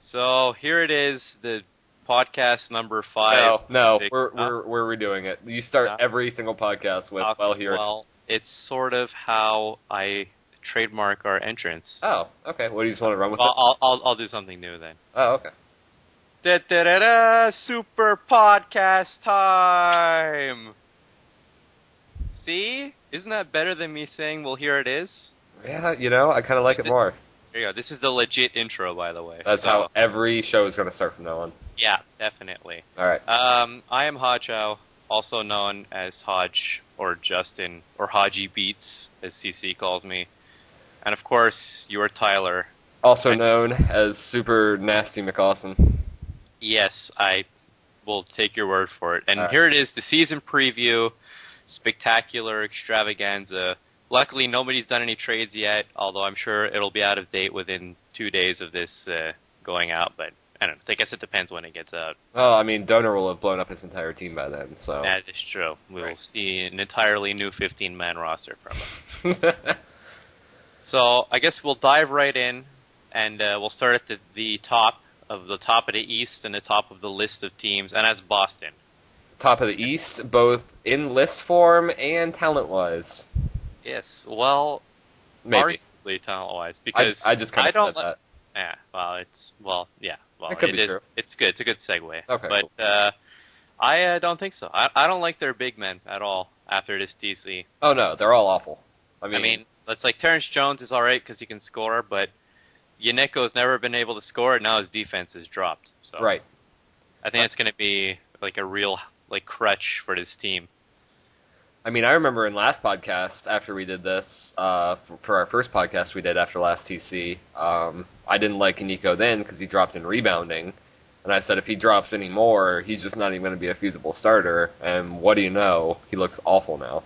So here it is, the podcast number 5. No, we're redoing it. You start every single podcast with here. Well, it's sort of how I trademark our entrance. Oh, okay. What do you just want to run with? I'll do something new then. Oh, okay. Super podcast time. See? Isn't that better than me saying, well, here it is? Yeah, I kind of like it more. There you go. This is the legit intro, by the way. That's how every show is going to start from now on. Yeah, definitely. All right. I am Hodjow, also known as Hodge, or Justin, or Hodgy Beats, as CC calls me. And of course, you're Tyler. Also known as Super Nasty McAwesome. Yes, I will take your word for it. And here it is, the season preview, spectacular extravaganza. Luckily, nobody's done any trades yet, although I'm sure it'll be out of date within 2 days of this going out. But I don't know. I guess it depends when it gets out. Oh, I mean, Donor will have blown up his entire team by then, so... That is true. We will see an entirely new 15-man roster from him. So I guess we'll dive right in, and we'll start at the top of the East and the top of the list of teams, and that's Boston. Top of the East, both in list form and talent-wise. Yes, well, maybe talent-wise, because I just kind of said that. Yeah, It could be true. It's good. It's a good segue. Okay, but cool. I don't think so. I don't like their big men at all after this TC. Oh no, they're all awful. I mean, it's like Terrence Jones is all right because he can score, but Yaneko's never been able to score, and now his defense has dropped. So right. I think it's going to be like a real crutch for this team. I mean, I remember in last podcast, after we did this, for our first podcast we did after last TC, I didn't like Nico then because he dropped in rebounding. And I said if he drops any more, he's just not even going to be a feasible starter. And what do you know? He looks awful now.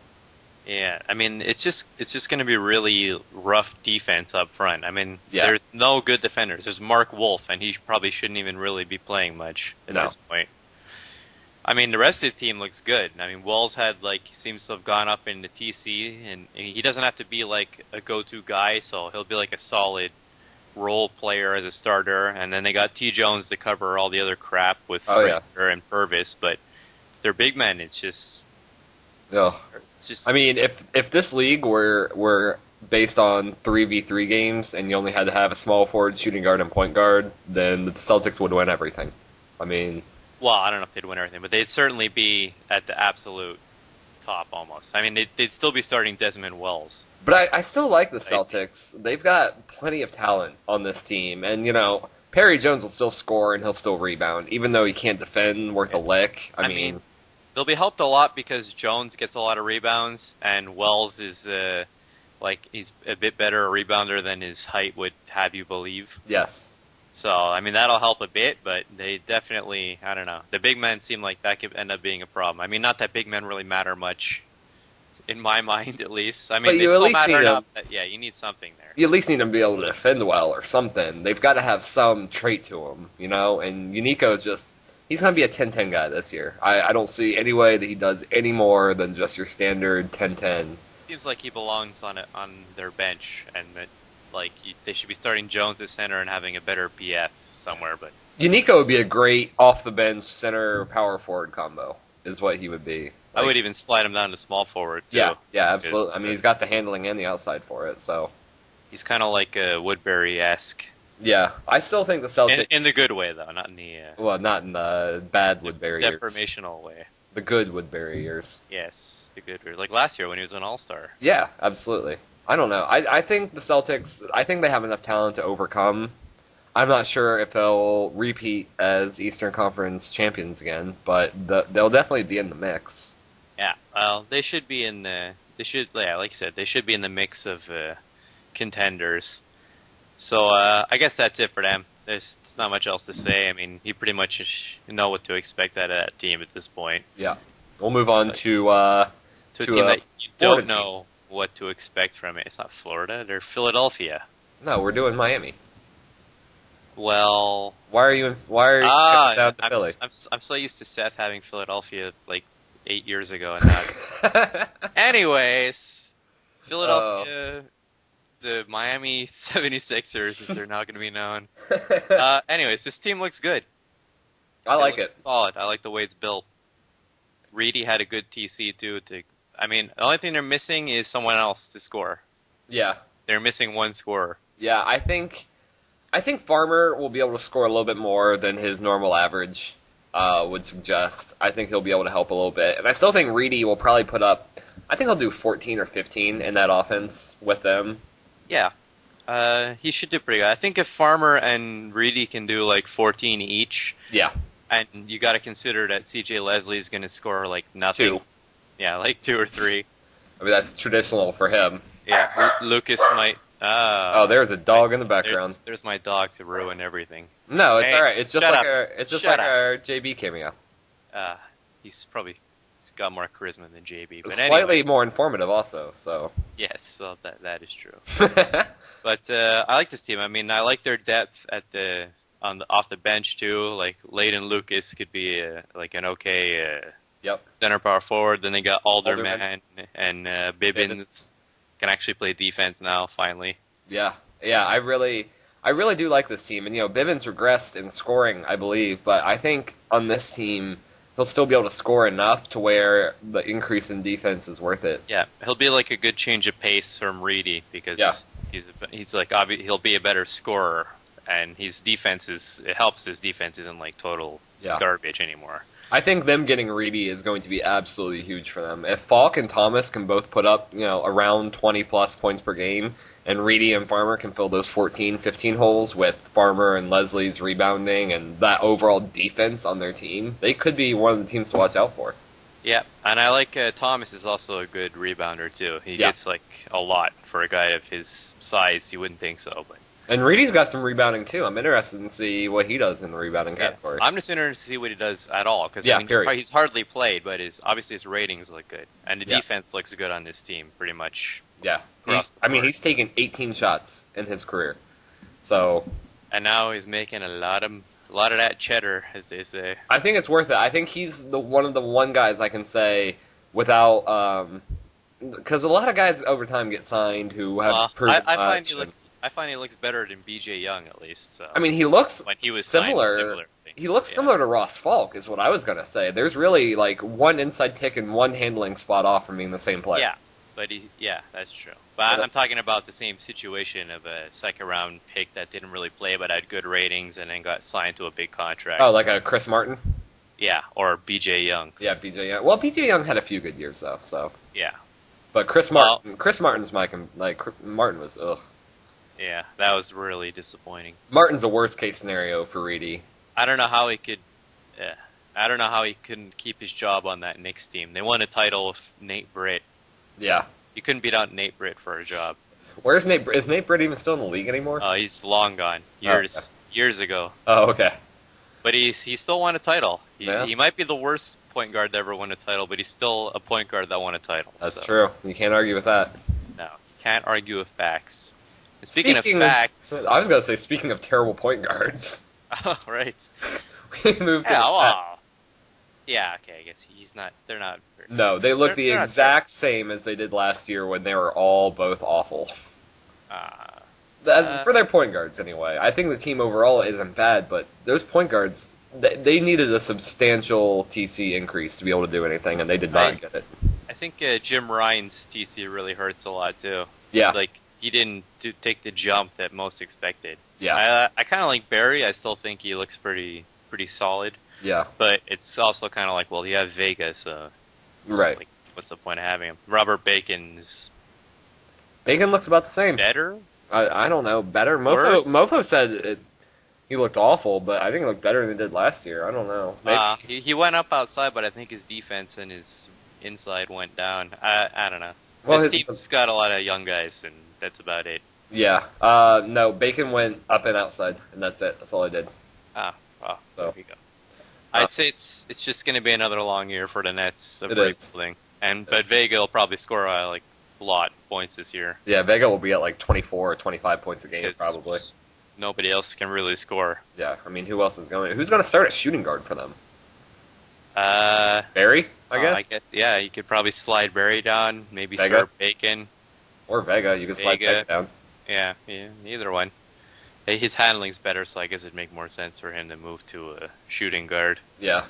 Yeah, I mean, it's just going to be really rough defense up front. I mean, There's no good defenders. There's Mark Wolf, and he probably shouldn't even really be playing much at this point. I mean, the rest of the team looks good. I mean, Wells seems to have gone up in the TC, and he doesn't have to be like a go-to guy, so he'll be like a solid role player as a starter. And then they got T. Jones to cover all the other crap with Fraser and Purvis, but their big men, it's just... I mean, if this league were based on 3v3 games and you only had to have a small forward, shooting guard, and point guard, then the Celtics would win everything. I mean... Well, I don't know if they'd win everything, but they'd certainly be at the absolute top almost. I mean, they'd still be starting Desmond Wells. But I still like the Celtics. They've got plenty of talent on this team. And, Perry Jones will still score and he'll still rebound, even though he can't defend worth a lick. I mean, they'll be helped a lot because Jones gets a lot of rebounds, and Wells is, he's a bit better a rebounder than his height would have you believe. Yes. So, I mean, that'll help a bit, but they definitely, I don't know. The big men seem like that could end up being a problem. I mean, not that big men really matter much, in my mind at least. I mean, but they still matter enough that, you need something there. You at least need them to be able to defend well or something. They've got to have some trait to them, and Unico's just, he's going to be a 10-10 guy this year. I don't see any way that he does any more than just your standard 10-10. Seems like he belongs on their bench, and that, they should be starting Jones at center and having a better PF somewhere, but... Unico would be a great off-the-bench center power forward combo, is what he would be. I would even slide him down to small forward, too. Yeah, absolutely. I mean, he's got the handling and the outside for it, so... He's kind of like a Woodbury-esque. Yeah, I still think the Celtics... In the good way, though, not in the... Well, not in the bad Woodbury years. Deformational way. The good Woodbury years. Yes, the good... Like last year when he was an All-Star. Yeah, absolutely. I don't know. I think the Celtics, they have enough talent to overcome. I'm not sure if they'll repeat as Eastern Conference champions again, but they'll definitely be in the mix. Yeah, well, they should be in the... like you said, they should be in the mix of contenders. So I guess that's it for them. There's not much else to say. I mean, you pretty much know what to expect out of that team at this point. Yeah. We'll move on to a team that you don't know what to expect from it. It's not Florida, they're Philadelphia. No, we're doing Miami. Well, why are you down to Philly? I'm so used to Seth having Philadelphia 8 years ago and now. Anyways, Philadelphia the Miami 76ers, if they're not going to be known. Anyways, this team looks good. I like it. Solid. I like the way it's built. Reedy had a good TC too. The only thing they're missing is someone else to score. Yeah. They're missing one scorer. Yeah, I think Farmer will be able to score a little bit more than his normal average would suggest. I think he'll be able to help a little bit. And I still think Reedy will probably put up, I think he'll do 14 or 15 in that offense with them. Yeah. He should do pretty good. I think if Farmer and Reedy can do like 14 each. Yeah. And you got to consider that CJ Leslie's going to score like nothing. 2. Yeah, like 2 or 3. I mean, that's traditional for him. Yeah, Lucas might. Oh, there's a dog in the background. There's my dog to ruin everything. No, it's hey, all right. It's just like our up. JB cameo. He's probably got more charisma than JB, but slightly anyway. more informative also. So yes, so that is true. But I like this team. I mean, I like their depth off the bench too. Like Layden Lucas could be like an okay center power forward. Then they got Alderman and Bibbins can actually play defense now. Finally. Yeah. I really do like this team, and Bibbins regressed in scoring, I believe, but I think on this team he'll still be able to score enough to where the increase in defense is worth it. Yeah, he'll be like a good change of pace from Reedy because he's like he'll be a better scorer. And it helps his defense isn't like total garbage anymore. I think them getting Reedy is going to be absolutely huge for them. If Falk and Thomas can both put up, around 20 plus points per game, and Reedy and Farmer can fill those 14, 15 holes with Farmer and Leslie's rebounding and that overall defense on their team, they could be one of the teams to watch out for. Yeah, and I like Thomas is also a good rebounder too. He gets like a lot for a guy of his size. You wouldn't think so, but. And Reedy's got some rebounding, too. I'm interested in see what he does in the rebounding category. I'm just interested to see what he does at all, because he's hardly played, but obviously his ratings look good. And the defense looks good on this team, pretty much. Yeah. He's taken 18 shots in his career. So. And now he's making a lot of that cheddar, as they say. I think it's worth it. I think he's one of the guys I can say without... Because a lot of guys over time get signed who have proven I find he looks better than BJ Young, at least. So. I mean, he looks when he was similar. He looks similar to Ross Falk, is what I was going to say. There's really like one inside tick and one handling spot off from being the same player. Yeah, but that's true. But I'm talking about the same situation of a second-round pick that didn't really play but had good ratings and then got signed to a big contract. Oh, like a Chris Martin? Yeah, or BJ Young. Yeah, BJ Young. Well, BJ Young had a few good years, though, so. Yeah. But Chris Martin's Martin was, ugh. Yeah, that was really disappointing. Martin's a worst-case scenario for Reedy. I don't know how he couldn't keep his job on that Knicks team. They won a title with Nate Britt. Yeah. You couldn't beat out Nate Britt for a job. Where's Nate? Is Nate Britt even still in the league anymore? Oh, he's long gone. Years ago. Oh, okay. But he still won a title. He might be the worst point guard to ever win a title, but he's still a point guard that won a title. That's true. You can't argue with that. No, you can't argue with facts. Speaking of facts... I was going to say, speaking of terrible point guards. Oh, right. We moved to... Yeah, okay, I guess they're not... No, they look the exact same as they did last year when they were all both awful. For their point guards, anyway. I think the team overall isn't bad, but those point guards, they needed a substantial TC increase to be able to do anything, and they did not get it. I think Jim Ryan's TC really hurts a lot, too. Yeah. Like, he didn't take the jump that most expected. Yeah. I kind of like Barry. I still think he looks pretty solid. Yeah. But it's also kind of like, well, you have Vega, so right. Like, what's the point of having him? Robert Bacon looks about the same. Better? I don't know. Better? Mofo said he looked awful, but I think he looked better than he did last year. I don't know. He went up outside, but I think his defense and his inside went down. I don't know. Well, his team's got a lot of young guys, and that's about it. Yeah. No, Bacon went up and outside, and that's it. That's all I did. So there you go. I'd say it's just going to be another long year for the Nets of rebuilding. But Vega will probably score a lot of points this year. Yeah, Vega will be at like 24 or 25 points a game probably. Nobody else can really score. Yeah, I mean, who else is going? Who's going to start at shooting guard for them? Barry, I guess. Yeah, you could probably slide Barry down. Maybe start Bacon or Vega. You could slide Vega down. Yeah, either one. His handling's better, so I guess it'd make more sense for him to move to a shooting guard. Yeah.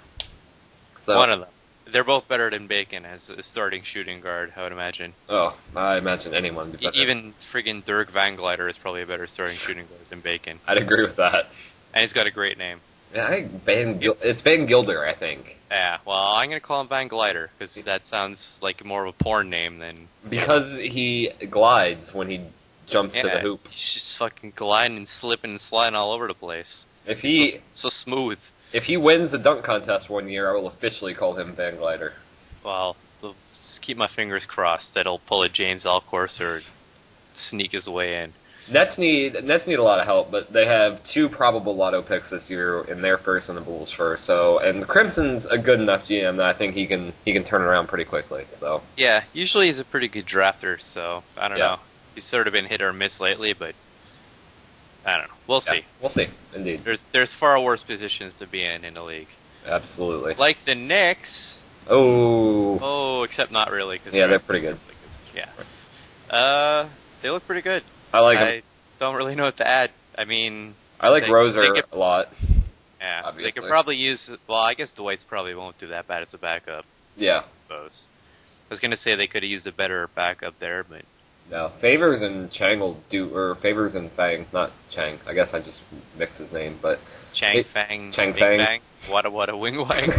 So one of them. They're both better than Bacon as a starting shooting guard, I would imagine. Oh, I imagine anyone would be better. Even friggin' Dirk Van Glider is probably a better starting shooting guard than Bacon. I'd agree with that. And he's got a great name. Yeah, I think it's Van Gilder, I think. Yeah, well, I'm going to call him Van Glider, because that sounds like more of a porn name than... Because he glides when he jumps to the hoop. He's just fucking gliding and slipping and sliding all over the place. If he... So smooth. If he wins the dunk contest one year, I will officially call him Van Glider. Well, just keep my fingers crossed that he'll pull a James Alcorse or sneak his way in. Nets need a lot of help, but they have 2 probable lotto picks this year in their first and the Bulls' first. So, and the Crimson's a good enough GM that I think he can turn it around pretty quickly. So yeah, usually he's a pretty good drafter. So I don't know. He's sort of been hit or miss lately, but I don't know. We'll see. We'll see. Indeed. There's far worse positions to be in the league. Absolutely. Like the Knicks. Oh, except not really. Cause they're pretty good. Yeah. They look pretty good. I like them. I don't really know what to add. I mean, I like Roser a lot. Yeah, obviously. They could probably use. Well, I guess Dwight's probably won't do that bad as a backup. Yeah. I suppose. I was gonna say they could have used a better backup there, but no. Favors and Chang will do, or Favors and Fang, not Chang. I guess I just mixed his name, but Chang Fang. What a wing wang.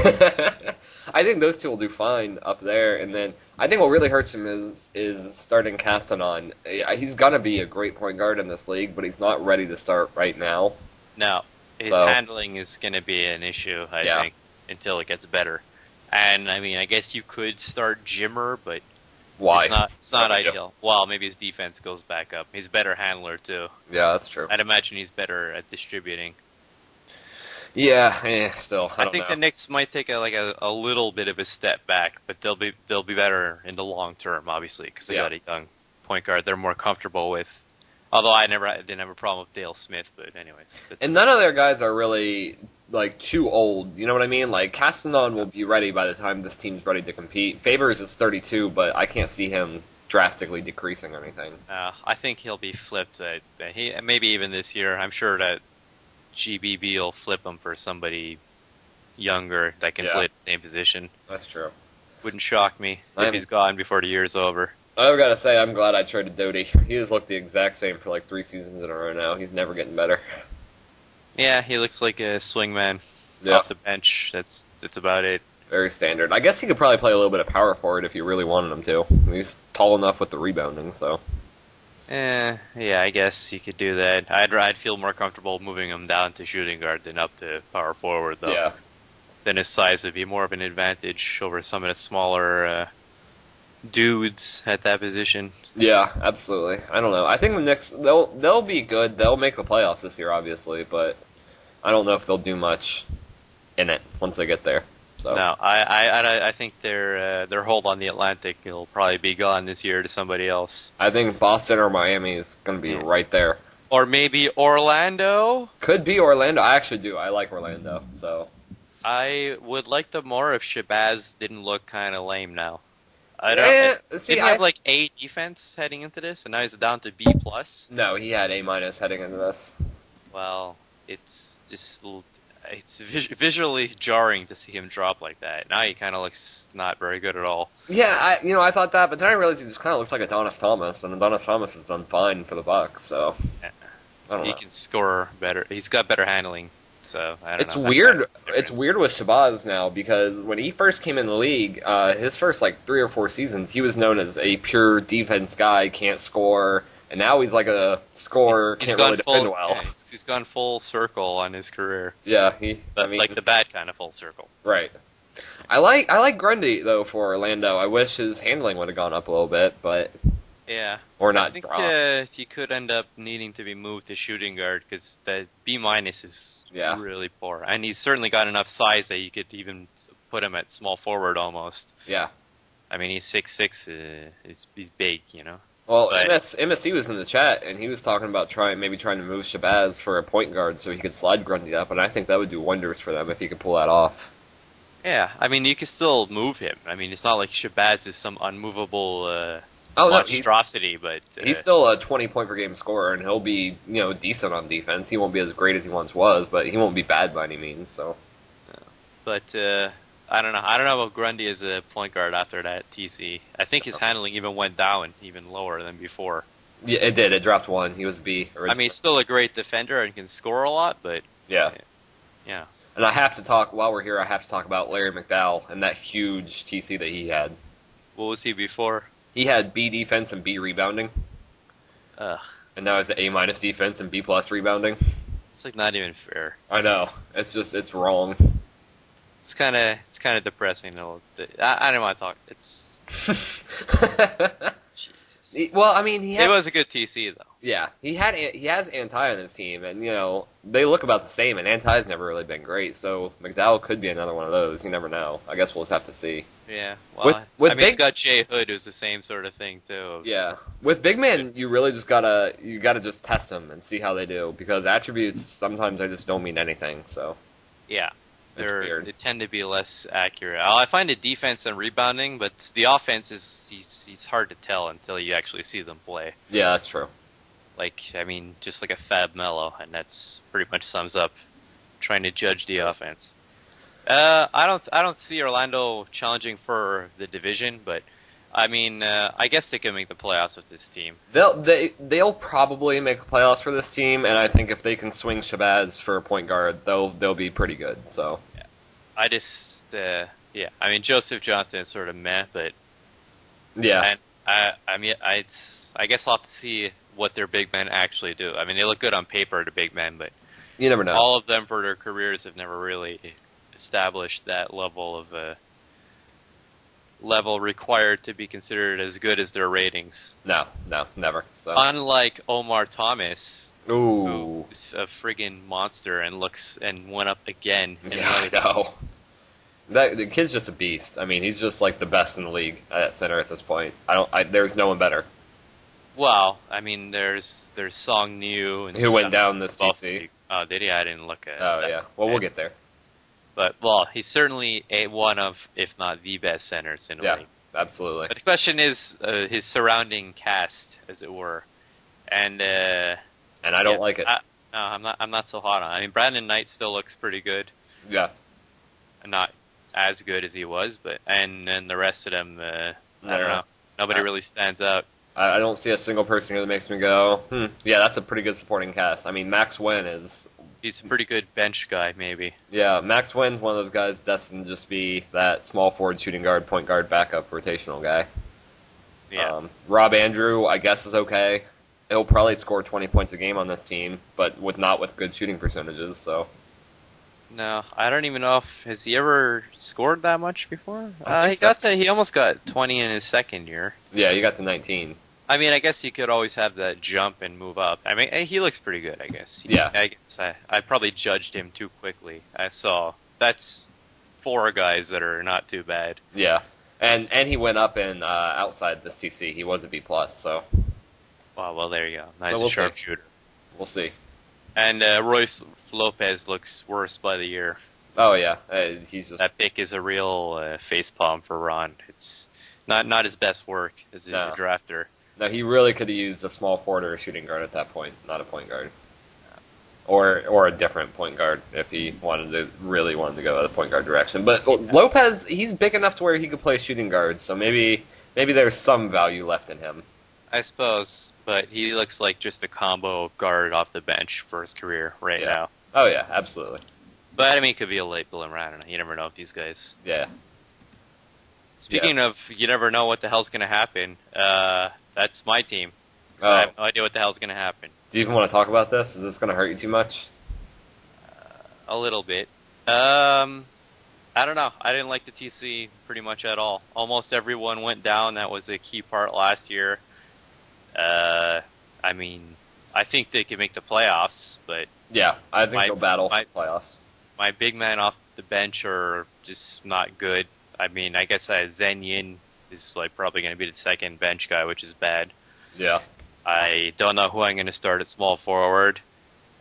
I think those 2 will do fine up there, and then I think what really hurts him is starting Castanon. He's gonna be a great point guard in this league, but he's not ready to start right now. No, his handling is gonna be an issue, I think, until it gets better. And I mean, I guess you could start Jimmer, but why? It's not ideal. Well, maybe his defense goes back up. He's a better handler too. Yeah, that's true. I'd imagine he's better at distributing. Yeah, still. I think the Knicks might take a little bit of a step back, but they'll be better in the long term, obviously, because they got a young point guard they're more comfortable with. Although I didn't have a problem with Dale Smith, but anyways. And none of their guys are really too old. You know what I mean? Like Castanon will be ready by the time this team's ready to compete. Favors is 32, but I can't see him drastically decreasing or anything. I think he'll be flipped. Maybe even this year. I'm sure that GBB will flip him for somebody younger that can play the same position. That's true. Wouldn't shock me if he's gone before the year's over. I've got to say, I'm glad I traded Doty. He has looked the exact same for 3 seasons in a row now. He's never getting better. Yeah, he looks like a swingman off the bench. That's about it. Very standard. I guess he could probably play a little bit of power forward if you really wanted him to. He's tall enough with the rebounding, so... Yeah, I guess you could do that. I'd feel more comfortable moving him down to shooting guard than up to power forward, though. Yeah. Then his size would be more of an advantage over some of the smaller dudes at that position. Yeah, absolutely. I don't know. I think the Knicks, they'll be good. They'll make the playoffs this year, obviously, but I don't know if they'll do much in it once they get there. So. No, I think their hold on the Atlantic will probably be gone this year to somebody else. I think Boston or Miami is going to be right there. Or maybe Orlando? Could be Orlando. I actually do. I like Orlando. So I would like them more if Shabazz didn't look kind of lame now. I don't. Did he have A defense heading into this, and now he's down to B+? No, he had A- heading into this. Well, it's just... It's visually jarring to see him drop like that. Now he kind of looks not very good at all. Yeah, I thought that, but then I realized he just kind of looks like Adonis Thomas, and Adonis Thomas has done fine for the Bucks, so I don't know. He can score better. He's got better handling, so I don't know. It's weird. It's weird with Shabazz now, because when he first came in the league, his first 3 or 4 seasons, he was known as a pure defense guy, can't score. And now he's like a scorer, can't really defend well. Yeah, he's gone full circle on his career. Yeah, like the bad kind of full circle. Right. I like Grundy though for Orlando. I wish his handling would have gone up a little bit, but or not. I think he could end up needing to be moved to shooting guard because the B- is really poor, and he's certainly got enough size that you could even put him at small forward almost. Yeah. I mean, he's 6'6". He's big, you know. Well, MSC was in the chat, and he was talking about trying to move Shabazz for a point guard so he could slide Grundy up, and I think that would do wonders for them if he could pull that off. Yeah, I mean, you can still move him. I mean, it's not like Shabazz is some unmovable monstrosity, but he's still a 20-point per game scorer, and he'll be decent on defense. He won't be as great as he once was, but he won't be bad by any means. So, but I don't know. I don't know about Grundy as a point guard after that TC. I think his handling even went down even lower than before. Yeah, it did. It dropped one. He was B originally. I mean, he's still a great defender and can score a lot, but yeah. And I have to talk while we're here. I have to talk about Larry McDowell and that huge TC that he had. What was he before? He had B defense and B rebounding. Ugh. And now it's an A- defense and B+ rebounding. It's like not even fair. I know. It's wrong. It's kind of depressing. I don't want to talk. It's Jesus. Well, I mean, it was a good TC though. Yeah, he has Anti on his team, and they look about the same. And Anti's never really been great, so McDowell could be another one of those. You never know. I guess we'll just have to see. Yeah, well, he's got Jay Hood, who's the same sort of thing too. Yeah, with big men, you really just gotta just test them and see how they do, because attributes sometimes they just don't mean anything. So yeah, they tend to be less accurate. I find it defense and rebounding, but the offense he's hard to tell until you actually see them play. Yeah, that's true. Just like a Fab Melo, and that's pretty much sums up trying to judge the offense. I don't see Orlando challenging for the division, but I guess they can make the playoffs with this team. They'll probably make the playoffs for this team, and I think if they can swing Shabazz for a point guard, they'll be pretty good. So, yeah. Joseph Johnson is sort of meh, but yeah, and I guess we'll have to see what their big men actually do. I mean, they look good on paper, the big men, but you never know. All of them for their careers have never really established that level required to be considered as good as their ratings. No, never. So. Unlike Omar Thomas, ooh, who's a friggin' monster and went up again. I know. The kid's just a beast. I mean, he's just like the best in the league at center at this point. There's no one better. Well, I mean, there's Song New and who went down this TC. Oh, did he? I didn't look at. Oh yeah. Well, we'll get there. But he's certainly one of, if not the best centers in the league. Yeah, absolutely. But the question is his surrounding cast, as it were, and I don't like it. No, I'm not so hot on. I mean, Brandon Knight still looks pretty good. Yeah. Not as good as he was, and then the rest of them, I don't know. Nobody really stands out. I don't see a single person here that makes me go, yeah, that's a pretty good supporting cast. I mean, Max Wynn is... He's a pretty good bench guy, maybe. Yeah, Max Wynn's one of those guys destined to just be that small forward, shooting guard, point guard, backup, rotational guy. Yeah. Rob Andrew, I guess, is okay. He'll probably score 20 points a game on this team, but not with good shooting percentages, so... No, I don't even know has he ever scored that much before? He almost got 20 in his second year. Yeah, he got to 19. I mean, I guess he could always have that jump and move up. I mean, he looks pretty good, I guess. I guess I probably judged him too quickly. That's 4 guys that are not too bad. Yeah, and he went up in outside this TC. He was a B+, so... Well, there you go. Nice sharpshooter. We'll see. And Royce Lopez looks worse by the year. Oh, yeah. He's just... That pick is a real facepalm for Ron. It's not his best work as a drafter. No, he really could have used a small forward or a shooting guard at that point, not a point guard. Or a different point guard if he really wanted to go the point guard direction. But Lopez, he's big enough to where he could play shooting guard, so maybe there's some value left in him. I suppose, but he looks like just a combo guard off the bench for his career now. Oh, yeah, absolutely. But, I mean, it could be a late bloomer. I don't know. You never know with these guys. Yeah. Speaking of you never know what the hell's going to happen, that's my team. So I have no idea what the hell's going to happen. Do you even want to talk about this? Is this going to hurt you too much? A little bit. I don't know. I didn't like the TC pretty much at all. Almost everyone went down. That was a key part last year. I mean, I think they can make the playoffs, but... Yeah, I think they'll battle playoffs. My big men off the bench are just not good. I mean, I guess Zen Yin is probably going to be the second bench guy, which is bad. Yeah. I don't know who I'm going to start at small forward.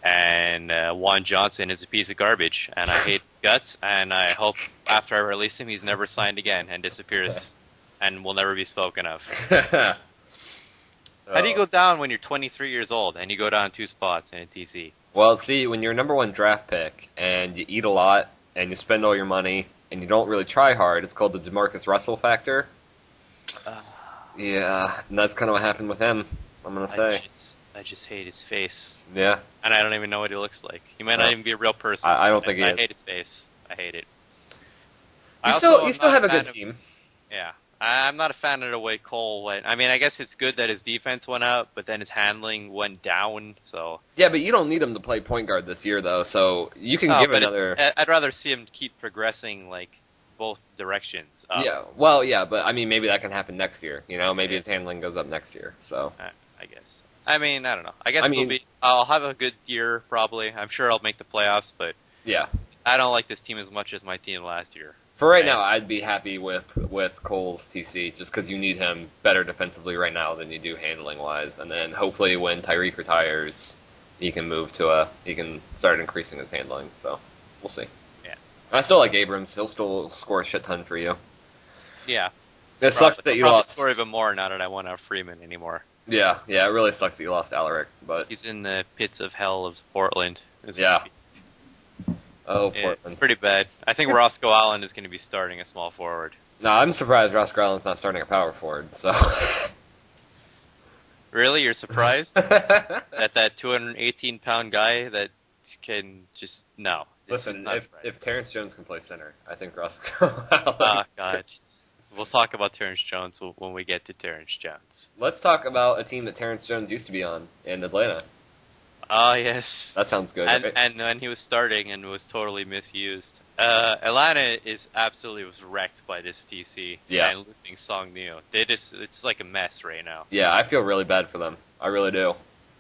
And Juan Johnson is a piece of garbage, and I hate his guts, and I hope after I release him, he's never signed again and disappears and will never be spoken of. How do you go down when you're 23 years old and you go down 2 spots in a TC? Well, see, when you're number 1 draft pick and you eat a lot and you spend all your money and you don't really try hard, it's called the DeMarcus Russell factor. Yeah, and that's kind of what happened with him, I'm going to say. I just hate his face. Yeah. And I don't even know what he looks like. He might not even be a real person. I don't think he is. I hate his face. I hate it. You still have a good team. Yeah. I'm not a fan of the way Cole went. I mean, I guess it's good that his defense went up, but then his handling went down, so... Yeah, but you don't need him to play point guard this year, though, so you can give another... I'd rather see him keep progressing, like, both directions. Yeah, well, yeah, but, I mean, maybe that can happen next year, you know? Maybe his handling goes up next year, so... I guess. I mean, I don't know. I guess I'll have a good year, probably. I'm sure I'll make the playoffs, but... Yeah. I don't like this team as much as my team last year. For right now, I'd be happy with Cole's TC, just because you need him better defensively right now than you do handling-wise. And then hopefully when Tyreek retires, he can start increasing his handling. So, we'll see. Yeah. I still like Abrams. He'll still score a shit ton for you. Yeah. It sucks that you lost. Score even more now that I won't have Freeman anymore. Yeah, it really sucks that you lost Alaric, but... He's in the pits of hell of Portland. Yeah. Oh, Portland. Pretty bad. I think Roscoe Allen is going to be starting a small forward. No, I'm surprised Roscoe Allen's not starting a power forward, so... Really? You're surprised? that 218-pound guy that can just... No. Listen, if Terrence Jones can play center, I think Roscoe Allen... Oh, God. We'll talk about Terrence Jones when we get to Terrence Jones. Let's talk about a team that Terrence Jones used to be on in Atlanta. Oh, yes. That sounds good. And when he was starting and was totally misused. Atlanta was wrecked by this TC. Yeah. And losing Song Neo. It's like a mess right now. Yeah, I feel really bad for them. I really do.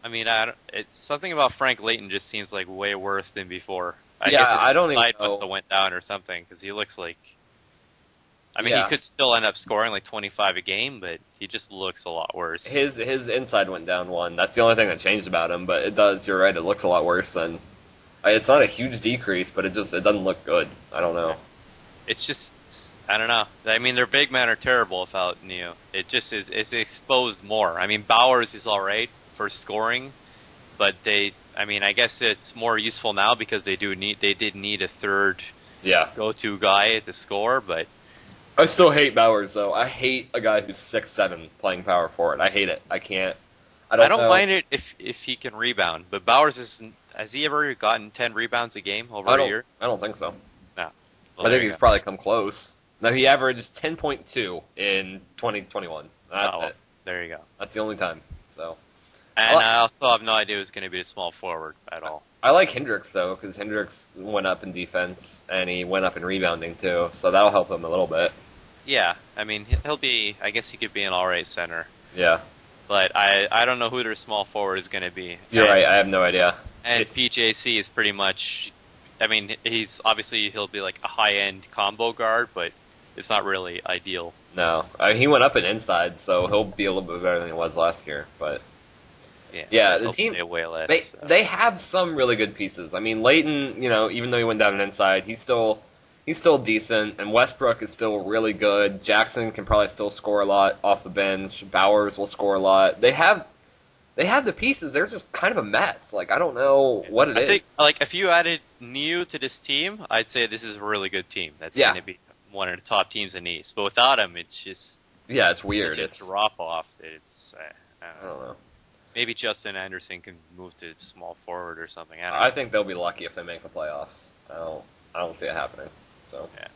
I mean, it's something about Frank Layton just seems like way worse than before. I don't even know. Must have went down or something, because he looks like... I mean, he could still end up scoring like 25 a game, but he just looks a lot worse. His inside went down 1. That's the only thing that changed about him, but it does, you're right, it looks a lot worse than... It's not a huge decrease, but it doesn't look good. I don't know. It's just... I don't know. I mean, their big men are terrible without Neo. It just is... It's exposed more. I mean, Bowers is alright for scoring, but I guess it's more useful now because they did need a third go-to guy to score, but... I still hate Bowers, though. I hate a guy who's 6'7" playing power forward. I hate it. I can't. I don't mind it if he can rebound, but Bowers has he ever gotten 10 rebounds a game over a year? I don't think so. No. Well, I think he's probably come close. No, he averaged 10.2 in 2021. That's it. There you go. That's the only time. So. And I also have no idea who's going to be a small forward at all. I like Hendricks, though, because Hendricks went up in defense, and he went up in rebounding, too, so that'll help him a little bit. Yeah, I mean, I guess he could be an alright center. Yeah. But I don't know who their small forward is going to be. You're right, I have no idea. And PJC is pretty much, I mean, he'll be like a high-end combo guard, but it's not really ideal. No, he went up and inside, so he'll be a little bit better than he was last year, but... Yeah, the team, way less, they have some really good pieces. I mean, Layton, even though he went down and inside, he's still decent, and Westbrook is still really good. Jackson can probably still score a lot off the bench. Bowers will score a lot. They have the pieces. They're just kind of a mess. Like, I don't know what it is. I think, like, if you added New to this team, I'd say this is a really good team. That's going to be one of the top teams in the East. But without him, it's just... Yeah, it's weird. It's drop off. It's... I don't know. Maybe Justin Anderson can move to small forward or something. I think they'll be lucky if they make the playoffs. I don't see it happening. So yeah,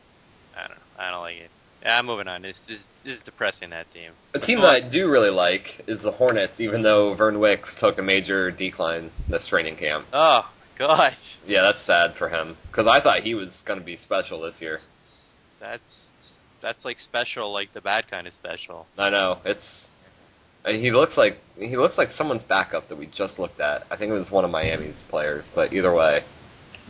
I don't know. I don't like it. Yeah, I'm moving on. This is depressing, that team. A team that I do really like is the Hornets, even though Vern Wicks took a major decline this training camp. Oh my god. Yeah, that's sad for him because I thought he was going to be special this year. That's like special, like the bad kind of special. I know. He looks like someone's backup that we just looked at. I think it was one of Miami's players, but either way.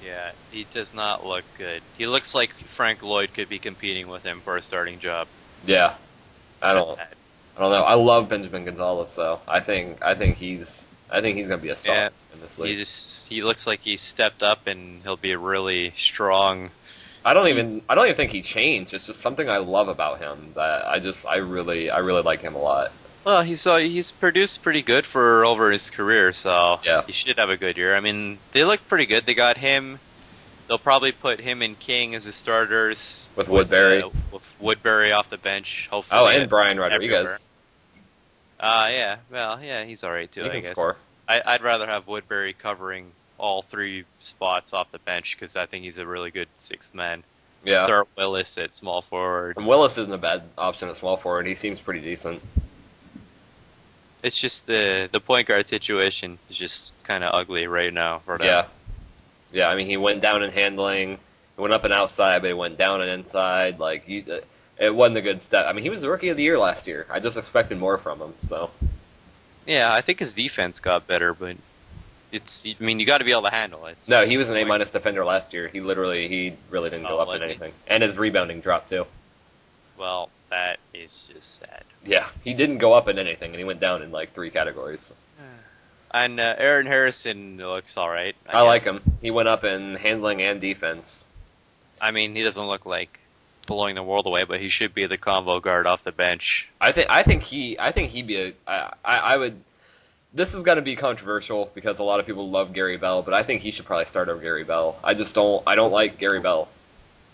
Yeah, he does not look good. He looks like Frank Lloyd could be competing with him for a starting job. Yeah, I don't know. I love Benjamin Gonzalez, though. I think he's gonna be a star in this league. He looks like he stepped up and he'll be a really strong. I don't even think he changed. It's just something I love about him that I really like him a lot. Well, he's produced pretty good for over his career, so yeah. he should have a good year. I mean, they look pretty good. They got him. They'll probably put him and King as the starters with Woodbury. With Woodbury off the bench, hopefully. Oh, and Brian Rodriguez. Yeah. Well, yeah, he's all right too. He can score. I'd rather have Woodbury covering all 3 spots off the bench because I think he's a really good 6th man. Yeah. Start Willis at small forward. And Willis isn't a bad option at small forward. He seems pretty decent. It's just the point guard situation is just kind of ugly right now for them. Yeah. I mean, he went down in handling. He went up and outside, but he went down and inside. Like, it wasn't a good step. I mean, he was the rookie of the year last year. I just expected more from him. So. Yeah, I think his defense got better, but you got to be able to handle it. No, he was an A- defender last year. He really didn't go up in anything, and his rebounding dropped too. Well, that is just sad. Yeah, he didn't go up in anything, and he went down in like 3 categories. And Aaron Harrison looks all right. I like him. He went up in handling and defense. I mean, he doesn't look like blowing the world away, but he should be the combo guard off the bench. I think he'd be I would. This is going to be controversial because a lot of people love Gary Bell, but I think he should probably start over Gary Bell. I don't like Gary Bell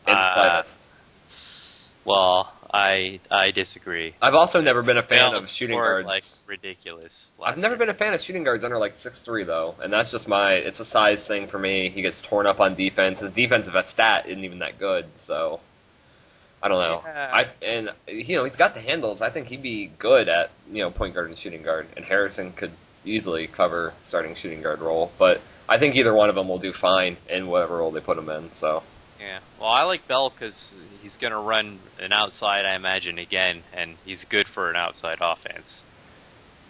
in the slightest. Well, I disagree. I've also never been a fan of shooting guards. Like ridiculous. I've never been a fan of shooting guards under like 6'3" though, and that's just it's a size thing for me. He gets torn up on defense. His defensive stat isn't even that good, so I don't know. Yeah. He's got the handles. I think he'd be good at point guard and shooting guard, and Harrison could easily cover starting shooting guard role. But I think either one of them will do fine in whatever role they put him in. So. Yeah, well, I like Bell because he's going to run an outside, I imagine, again, and he's good for an outside offense.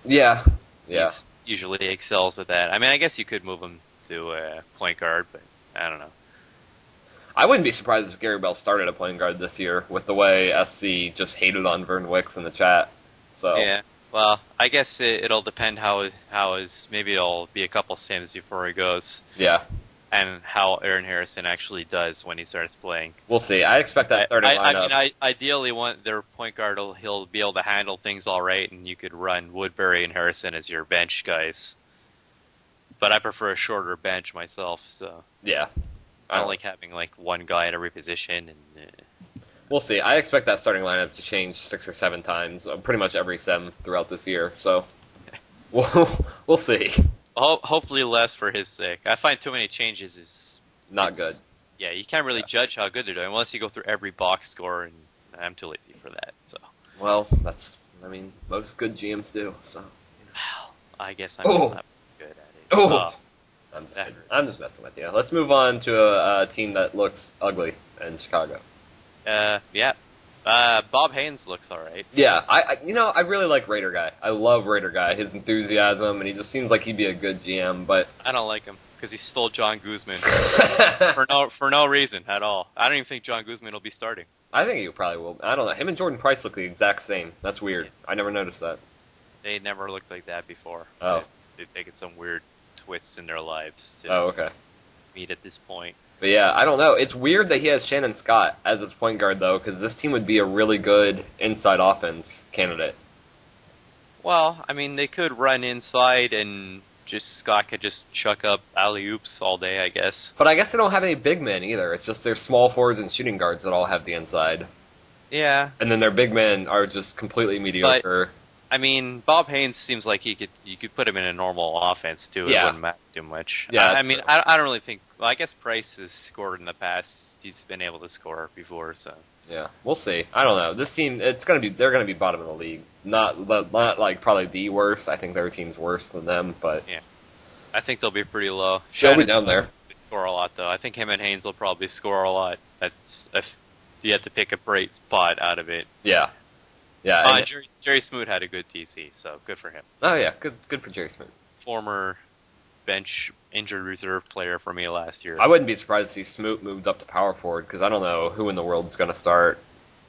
Yeah. He usually excels at that. I mean, I guess you could move him to point guard, but I don't know. I wouldn't be surprised if Gary Bell started a point guard this year with the way SC just hated on Vern Wicks in the chat. So. Yeah, well, I guess it'll depend maybe it'll be a couple sims before he goes. Yeah. And how Aaron Harrison actually does when he starts playing. We'll see. I expect that starting lineup. I mean, ideally, their point guard he'll be able to handle things all right, and you could run Woodbury and Harrison as your bench guys. But I prefer a shorter bench myself, so yeah, I don't like having like one guy at every position. And we'll see. I expect that starting lineup to change 6 or 7 times, pretty much every sem throughout this year. So we'll see. Hopefully less for his sake. I find too many changes is not good. Yeah, you can't really judge how good they're doing unless you go through every box score, and I'm too lazy for that. So. Well, most good GMs do. So. Well, I guess I'm just not good at it. Oh. I'm just messing with you. Let's move on to a team that looks ugly in Chicago. Yeah. Bob Haynes looks all right. Yeah, I really like Raider Guy. I love Raider Guy. His enthusiasm, and he just seems like he'd be a good GM. But I don't like him because he stole John Guzman for no reason at all. I don't even think John Guzman will be starting. I think he probably will. I don't know. Him and Jordan Price look the exact same. That's weird. I never noticed that. They never looked like that before. Oh, they've taken some weird twists in their lives to okay. meet at this point. But yeah, I don't know. It's weird that he has Shannon Scott as his point guard, though, because this team would be a really good inside offense candidate. Well, I mean, they could run inside and Scott could just chuck up alley-oops all day, I guess. But I guess they don't have any big men either. It's just their small forwards and shooting guards that all have the inside. Yeah. And then their big men are just completely mediocre. But, I mean, Bob Haynes seems like you could put him in a normal offense too. Yeah. It wouldn't matter too much. Yeah, I mean, I don't really think. Well, I guess Price has scored in the past. He's been able to score before, so. Yeah, we'll see. I don't know. This team, they're gonna be bottom of the league. Not like probably the worst. I think their team's worse than them, but yeah, I think they'll be pretty low. They'll be down there. Score a lot though. I think him and Haynes will probably score a lot. That's if you have to pick a bright spot out of it. Yeah. Yeah. Jerry Smoot had a good TC, so good for him. Oh yeah, good for Jerry Smoot. Former bench injured reserve player for me last year. I wouldn't be surprised to see Smoot moved up to power forward because I don't know who in the world is going to start.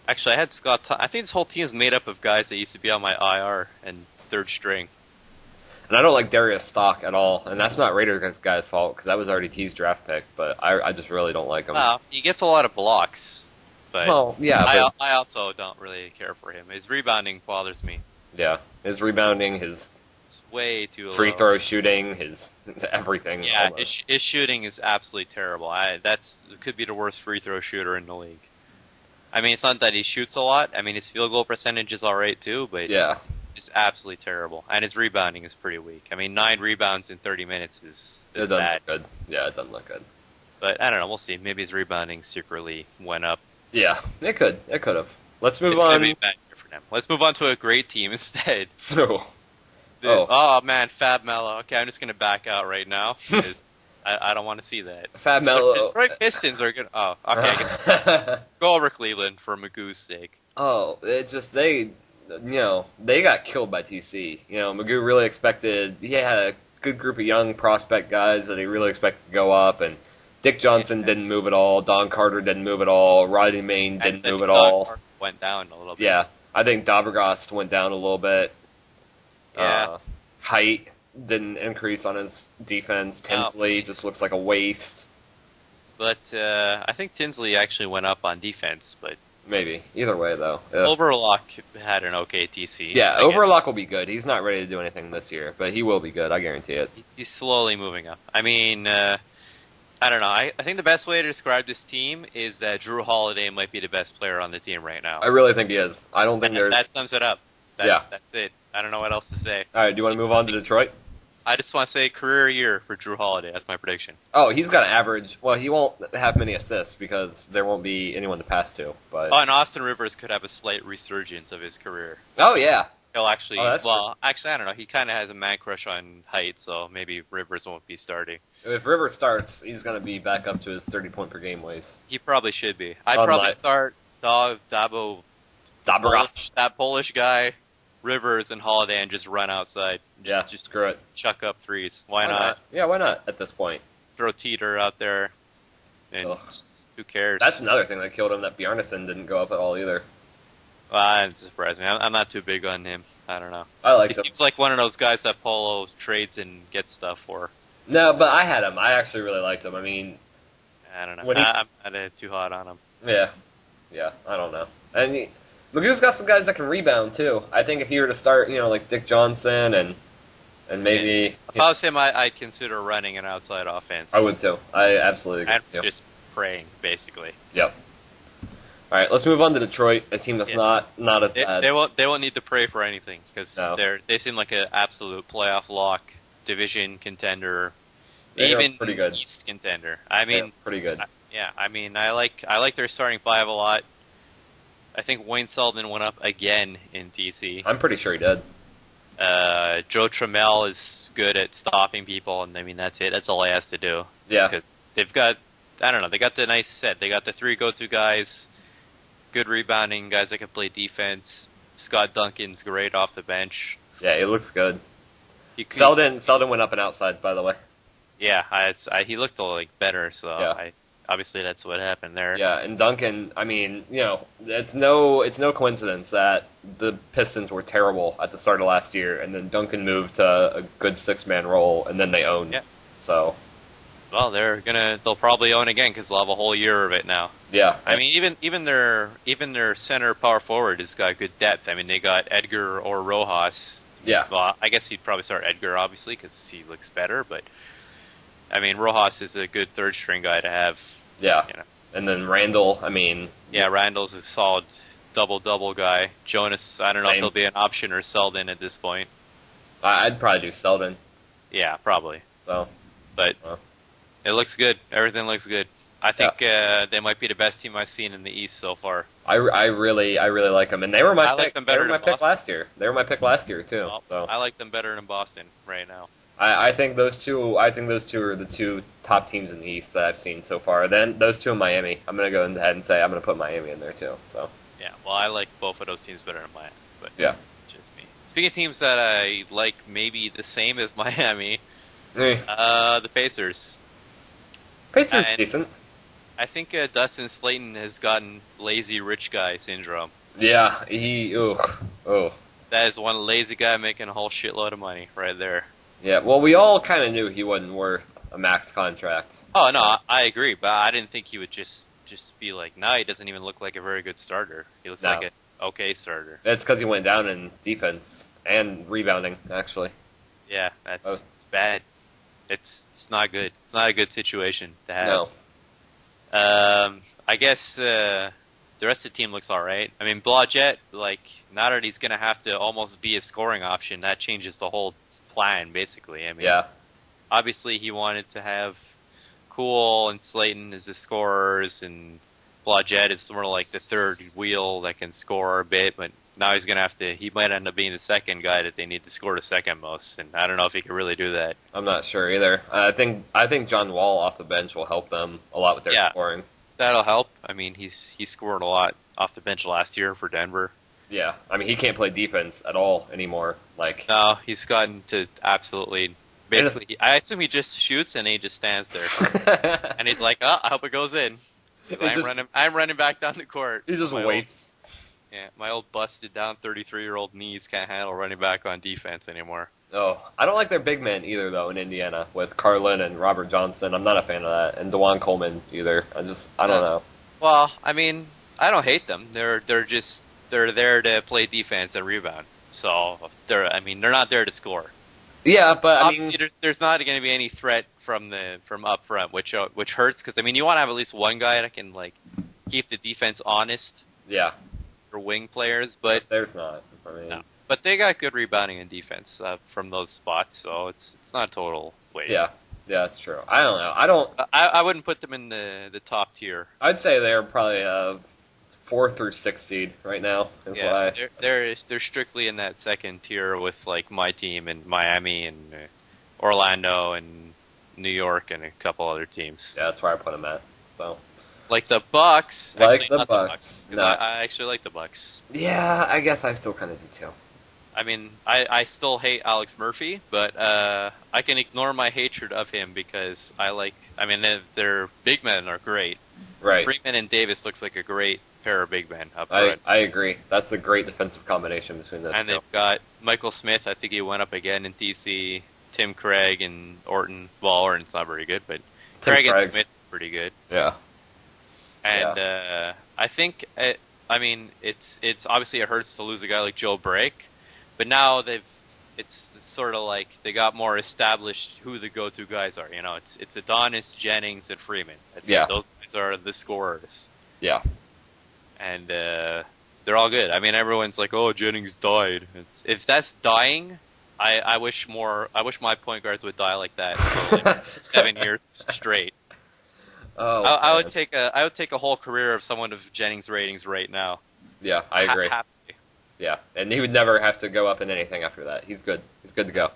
Actually, I had Scott. I think this whole team is made up of guys that used to be on my IR and third string. And I don't like Darius Stock at all, and that's not Raiders guy's fault because that was already T's draft pick. But I just really don't like him. Well, he gets a lot of blocks. But well, yeah, I also don't really care for him. His rebounding bothers me. Yeah, his rebounding, his It's way too free low. throw shooting, his everything. Yeah, almost. his shooting is absolutely terrible. Could be the worst free throw shooter in the league. I mean, it's not that he shoots a lot. I mean, his field goal percentage is alright too, but Yeah. it's absolutely terrible. And his rebounding is pretty weak. I mean, 9 rebounds in 30 minutes is It doesn't bad. look good. Yeah, it doesn't look good. But I don't know. We'll see. Maybe his rebounding secretly went up. Yeah, it could. It could have. Let's move It's going to on. be a bad year for them. Let's move on to a great team instead. Oh. Oh man, Fab Melo. Okay, I'm just going to back out right now because I don't want to see that. Fab Melo. Detroit Pistons are good. Oh, okay. I guess go over Cleveland for Magoo's sake. Oh, it's just they got killed by TC. Magoo really expected. He had a good group of young prospect guys that he really expected to go up, and Dick Johnson didn't move at all. Don Carter didn't move at all. Rodney Main didn't move at all. Carter went down a little bit. Yeah, I think Dobbergast went down a little bit. Yeah. Height didn't increase on his defense. Tinsley just looks like a waste. But I think Tinsley actually went up on defense, but Maybe. Either way, though. Overlock had an okay TC. Yeah, Overlock will be good. He's not ready to do anything this year, but he will be good. I guarantee it. He's slowly moving up. I mean, I don't know. I think the best way to describe this team is that Drew Holiday might be the best player on the team right now. I really think he is. I don't think there's... That sums it up. That's it. I don't know what else to say. All right, do you want to move on to Detroit? I just want to say career year for Drew Holiday. That's my prediction. Oh, he's got an average. Well, he won't have many assists because there won't be anyone to pass to. But and Austin Rivers could have a slight resurgence of his career. Oh yeah. He'll actually. True. Actually, I don't know. He kind of has a man crush on Height, so maybe Rivers won't be starting. If Rivers starts, he's going to be back up to his 30-point per game ways. He probably should be. I'd probably start Dobbergast, that Polish guy, Rivers, and Holiday, and just run outside. Just screw it. Chuck up threes. Why not? Yeah, why not at this point? Throw Teeter out there, and who cares? That's another thing that killed him, that Bjarnason didn't go up at all either. Well, it surprised me. I'm not too big on him. I don't know. I like him. him. He seems like one of those guys that Polo trades and gets stuff for. No, but I had him. I actually really liked him. I mean... I don't know. I'm not too hot on him. Yeah, I don't know. And Magoo's got some guys that can rebound, too. I think if he were to start, like Dick Johnson and maybe... If I was him, I'd consider running an outside offense. I would, too. I absolutely agree. And just praying, basically. Yep. All right, let's move on to Detroit, a team that's not as bad. They won't need to pray for anything because they seem like an absolute playoff lock, division contender, even pretty good. East contender. I mean, pretty good. I mean, I like their starting five a lot. I think Wayne Sullivan went up again in DC. I'm pretty sure he did. Joe Trammell is good at stopping people, and I mean that's it. That's all he has to do. Yeah. Because they've got, I don't know, they got the nice set. They got the 3 go-to guys. Good rebounding, guys that can play defense. Scott Duncan's great off the bench. Yeah, it looks good. Selden went up and outside, by the way. Yeah, he looked like better, so obviously that's what happened there. Yeah, and Duncan, I mean, it's no coincidence that the Pistons were terrible at the start of last year, and then Duncan moved to a good 6-man role, and then they owned. Yeah. So. Well, they'll probably own again because they'll have a whole year of it now. Yeah. I mean, even their center power forward has got good depth. I mean, they got Edgar or Rojas. Yeah. Well, I guess he'd probably start Edgar, obviously, because he looks better. But I mean, Rojas is a good third-string guy to have. Yeah. And then Randall, I mean. Yeah, Randall's a solid double-double guy. Jonas, I don't know if he'll be an option or Selden at this point. I'd probably do Selden. Yeah, probably. So. But. It looks good. Everything looks good. I think they might be the best team I've seen in the East so far. I really like them, and they were my pick. Like them better they were my pick last year. They were my pick last year too. Well, so I like them better than Boston right now. I think those two. I think those two are the 2 top teams in the East that I've seen so far. Then those 2 in Miami. I'm gonna go ahead and say I'm gonna put Miami in there too. So. Yeah. Well, I like both of those teams better than Miami. But yeah. Just me. Speaking of teams that I like, maybe the same as Miami. The Pacers. Pacers decent. I think Dustin Slayton has gotten lazy rich guy syndrome. Yeah, That is one lazy guy making a whole shitload of money right there. Yeah, well, we all kind of knew he wasn't worth a max contract. Oh, no, I agree, but I didn't think he would just be like, he doesn't even look like a very good starter. He looks like okay starter. It's because he went down in defense and rebounding, actually. Yeah, it's bad. It's not good. It's not a good situation to have. No. I guess the rest of the team looks all right. I mean, Blodgett, like, now that he's going to have to almost be a scoring option, that changes the whole plan, basically. I mean, obviously he wanted to have Cool and Slayton as the scorers, and Blodgett is sort of like the third wheel that can score a bit, but now he's going to have to, he might end up being the second guy that they need to score the second most, and I don't know if he can really do that. I'm not sure either. I think John Wall off the bench will help them a lot with their scoring. That'll help. I mean, he scored a lot off the bench last year for Denver. Yeah, I mean, he can't play defense at all anymore. No, he's gotten to absolutely, basically, I assume he just shoots and he just stands there. And he's like, I hope it goes in. I'm running back down the court. He just waits. Yeah, my old busted down 33-year-old knees can't handle running back on defense anymore. Oh, I don't like their big men either, though, in Indiana, with Carlin and Robert Johnson. I'm not a fan of that, and DeJuan Coleman either. I don't know. Well, I mean, I don't hate them. They're there to play defense and rebound. So they're not there to score. Yeah, but obviously there's not going to be any threat from up front, which hurts because I mean you want to have at least one guy that can like keep the defense honest. Yeah. For wing players, but there's not. I mean, no. But they got good rebounding and defense from those spots, so it's not a total waste. Yeah, that's true. I don't know. I wouldn't put them in the top tier. I'd say they're probably 4 through 6 seed right now. They're strictly in that second tier with like my team and Miami and Orlando and New York and a couple other teams. Yeah, that's where I put them at. So. Like the Bucks. Like the Bucks. No. I actually like the Bucks. Yeah, I guess I still kind of do too. I mean, I still hate Alex Murphy, but I can ignore my hatred of him because their big men are great. Right. Freeman and Davis looks like a great pair of big men up front. I agree. That's a great defensive combination between those two. And they've got Michael Smith. I think he went up again in DC. Tim Craig and Orton. Well, Orton's not very good, but Craig and Smith are pretty good. Yeah. And I think, it's obviously it hurts to lose a guy like Joe Brake, but now it's sort of like they got more established who the go-to guys are. You know, it's Adonis, Jennings, and Freeman. Those guys are the scorers. Yeah. And they're all good. I mean, everyone's like, "Oh, Jennings died." If that's dying, I wish my point guards would die like that for like 7 years straight. Oh, I would take a whole career of someone of Jennings' ratings right now. Yeah, I agree. Happily. Yeah, and he would never have to go up in anything after that. He's good. He's good to go.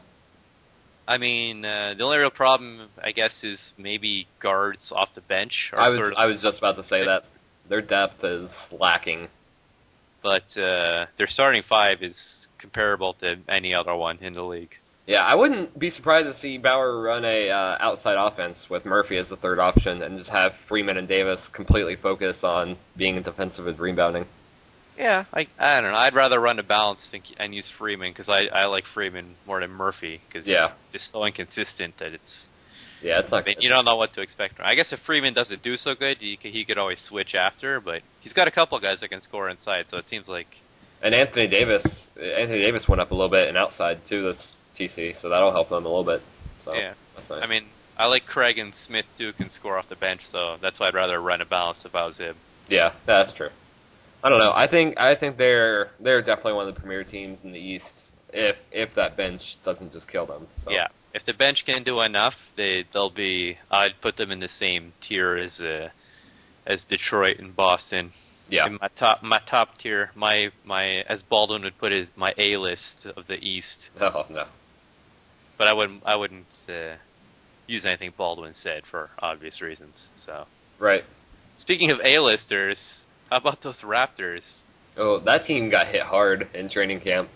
I mean, the only real problem, I guess, is maybe guards off the bench. I was just about to say that their depth is lacking. But their starting five is comparable to any other one in the league. Yeah, I wouldn't be surprised to see Bauer run a outside offense with Murphy as the third option and just have Freeman and Davis completely focus on being defensive and rebounding. Yeah, I don't know. I'd rather run a balance and use Freeman because I like Freeman more than Murphy because he's just so inconsistent that it's not good. You don't know what to expect. I guess if Freeman doesn't do so good, he could always switch after, but he's got a couple of guys that can score inside, so it seems like... And Anthony Davis went up a little bit and outside too this TC, so that'll help them a little bit. So yeah, that's nice. I mean, I like Craig and Smith too can score off the bench, so that's why I'd rather run a balance if I was him. Yeah, that's true. I don't know. I think they're definitely one of the premier teams in the East if that bench doesn't just kill them. So. Yeah, if the bench can do enough, they'll be. I'd put them in the same tier as Detroit and Boston. Yeah. In my top tier, my as Baldwin would put it, my A list of the East. Oh no. But I wouldn't use anything Baldwin said for obvious reasons. So. Right. Speaking of A-listers, how about those Raptors? Oh, that team got hit hard in training camp.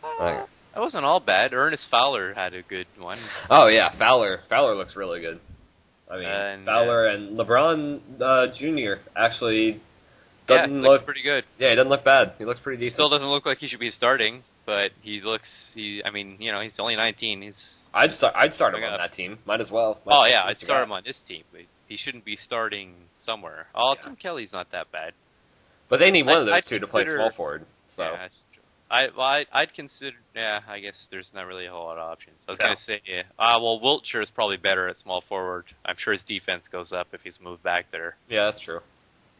That wasn't all bad. Ernest Fowler had a good one. Oh yeah, Fowler looks really good. I mean, Fowler and LeBron Jr. actually doesn't looks pretty good. Yeah, he doesn't look bad. He looks pretty decent. Still doesn't look like he should be starting, but he's only 19. I'd start him on that team. Might as well. I'd start him on this team, but he shouldn't be starting somewhere. Tim Kelly's not that bad. But they need one of those two to play small forward. So. Yeah, I'd consider. Yeah, I guess there's not really a whole lot of options. I was gonna say, well, Wiltshire is probably better at small forward. I'm sure his defense goes up if he's moved back there. Yeah, that's true.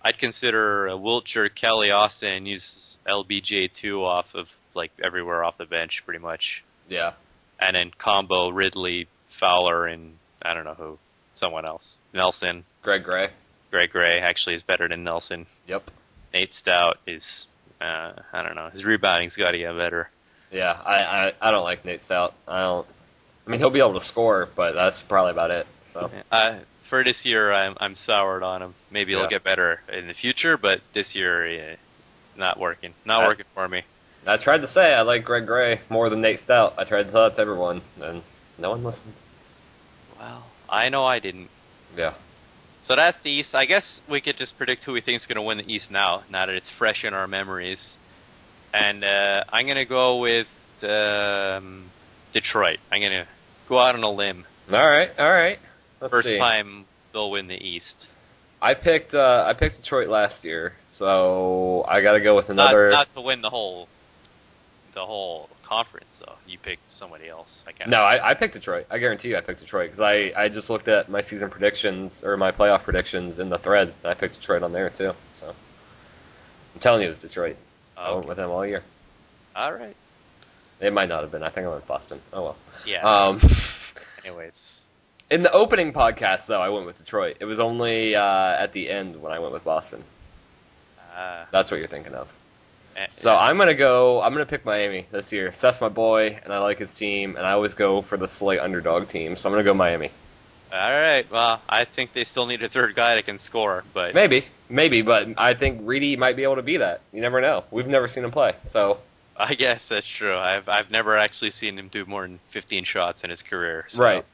I'd consider Wiltshire, Kelly, Austin, and use LBJ2 off of like everywhere off the bench, pretty much. Yeah. And then combo Ridley, Fowler, and I don't know who, someone else. Nelson. Greg Gray. Greg Gray actually is better than Nelson. Yep. Nate Stout is. I don't know. His rebounding's got to get better. Yeah, I don't like Nate Stout. I mean, he'll be able to score, but that's probably about it. So for this year, I'm soured on him. Maybe he'll get better in the future, but this year, not working. Not working for me. I tried to say I like Greg Gray more than Nate Stout. I tried to tell that to everyone, and no one listened. Well, I know I didn't. Yeah. So that's the East. I guess we could just predict who we think is going to win the East now that it's fresh in our memories. And I'm going to go with Detroit. I'm going to go out on a limb. All right. First time they'll win the East. I picked Detroit last year, so I got to go with another. Not to win the whole conference, though. You picked somebody else. I picked Detroit. I guarantee you I picked Detroit, because I just looked at my season predictions, or my playoff predictions in the thread, and I picked Detroit on there, too. So I'm telling you, it was Detroit. I went with them all year. All right. It might not have been. I think I went with Boston. Oh, well. Yeah. Anyways. In the opening podcast, though, I went with Detroit. It was only at the end when I went with Boston. That's what you're thinking of. So I'm gonna pick Miami this year. Seth's my boy, and I like his team, and I always go for the slight underdog team, so I'm gonna go Miami. All right. Well, I think they still need a third guy that can score, but maybe, but I think Reedy might be able to be that. You never know. We've never seen him play, so I guess that's true. I've never actually seen him do more than 15 shots in his career. So right.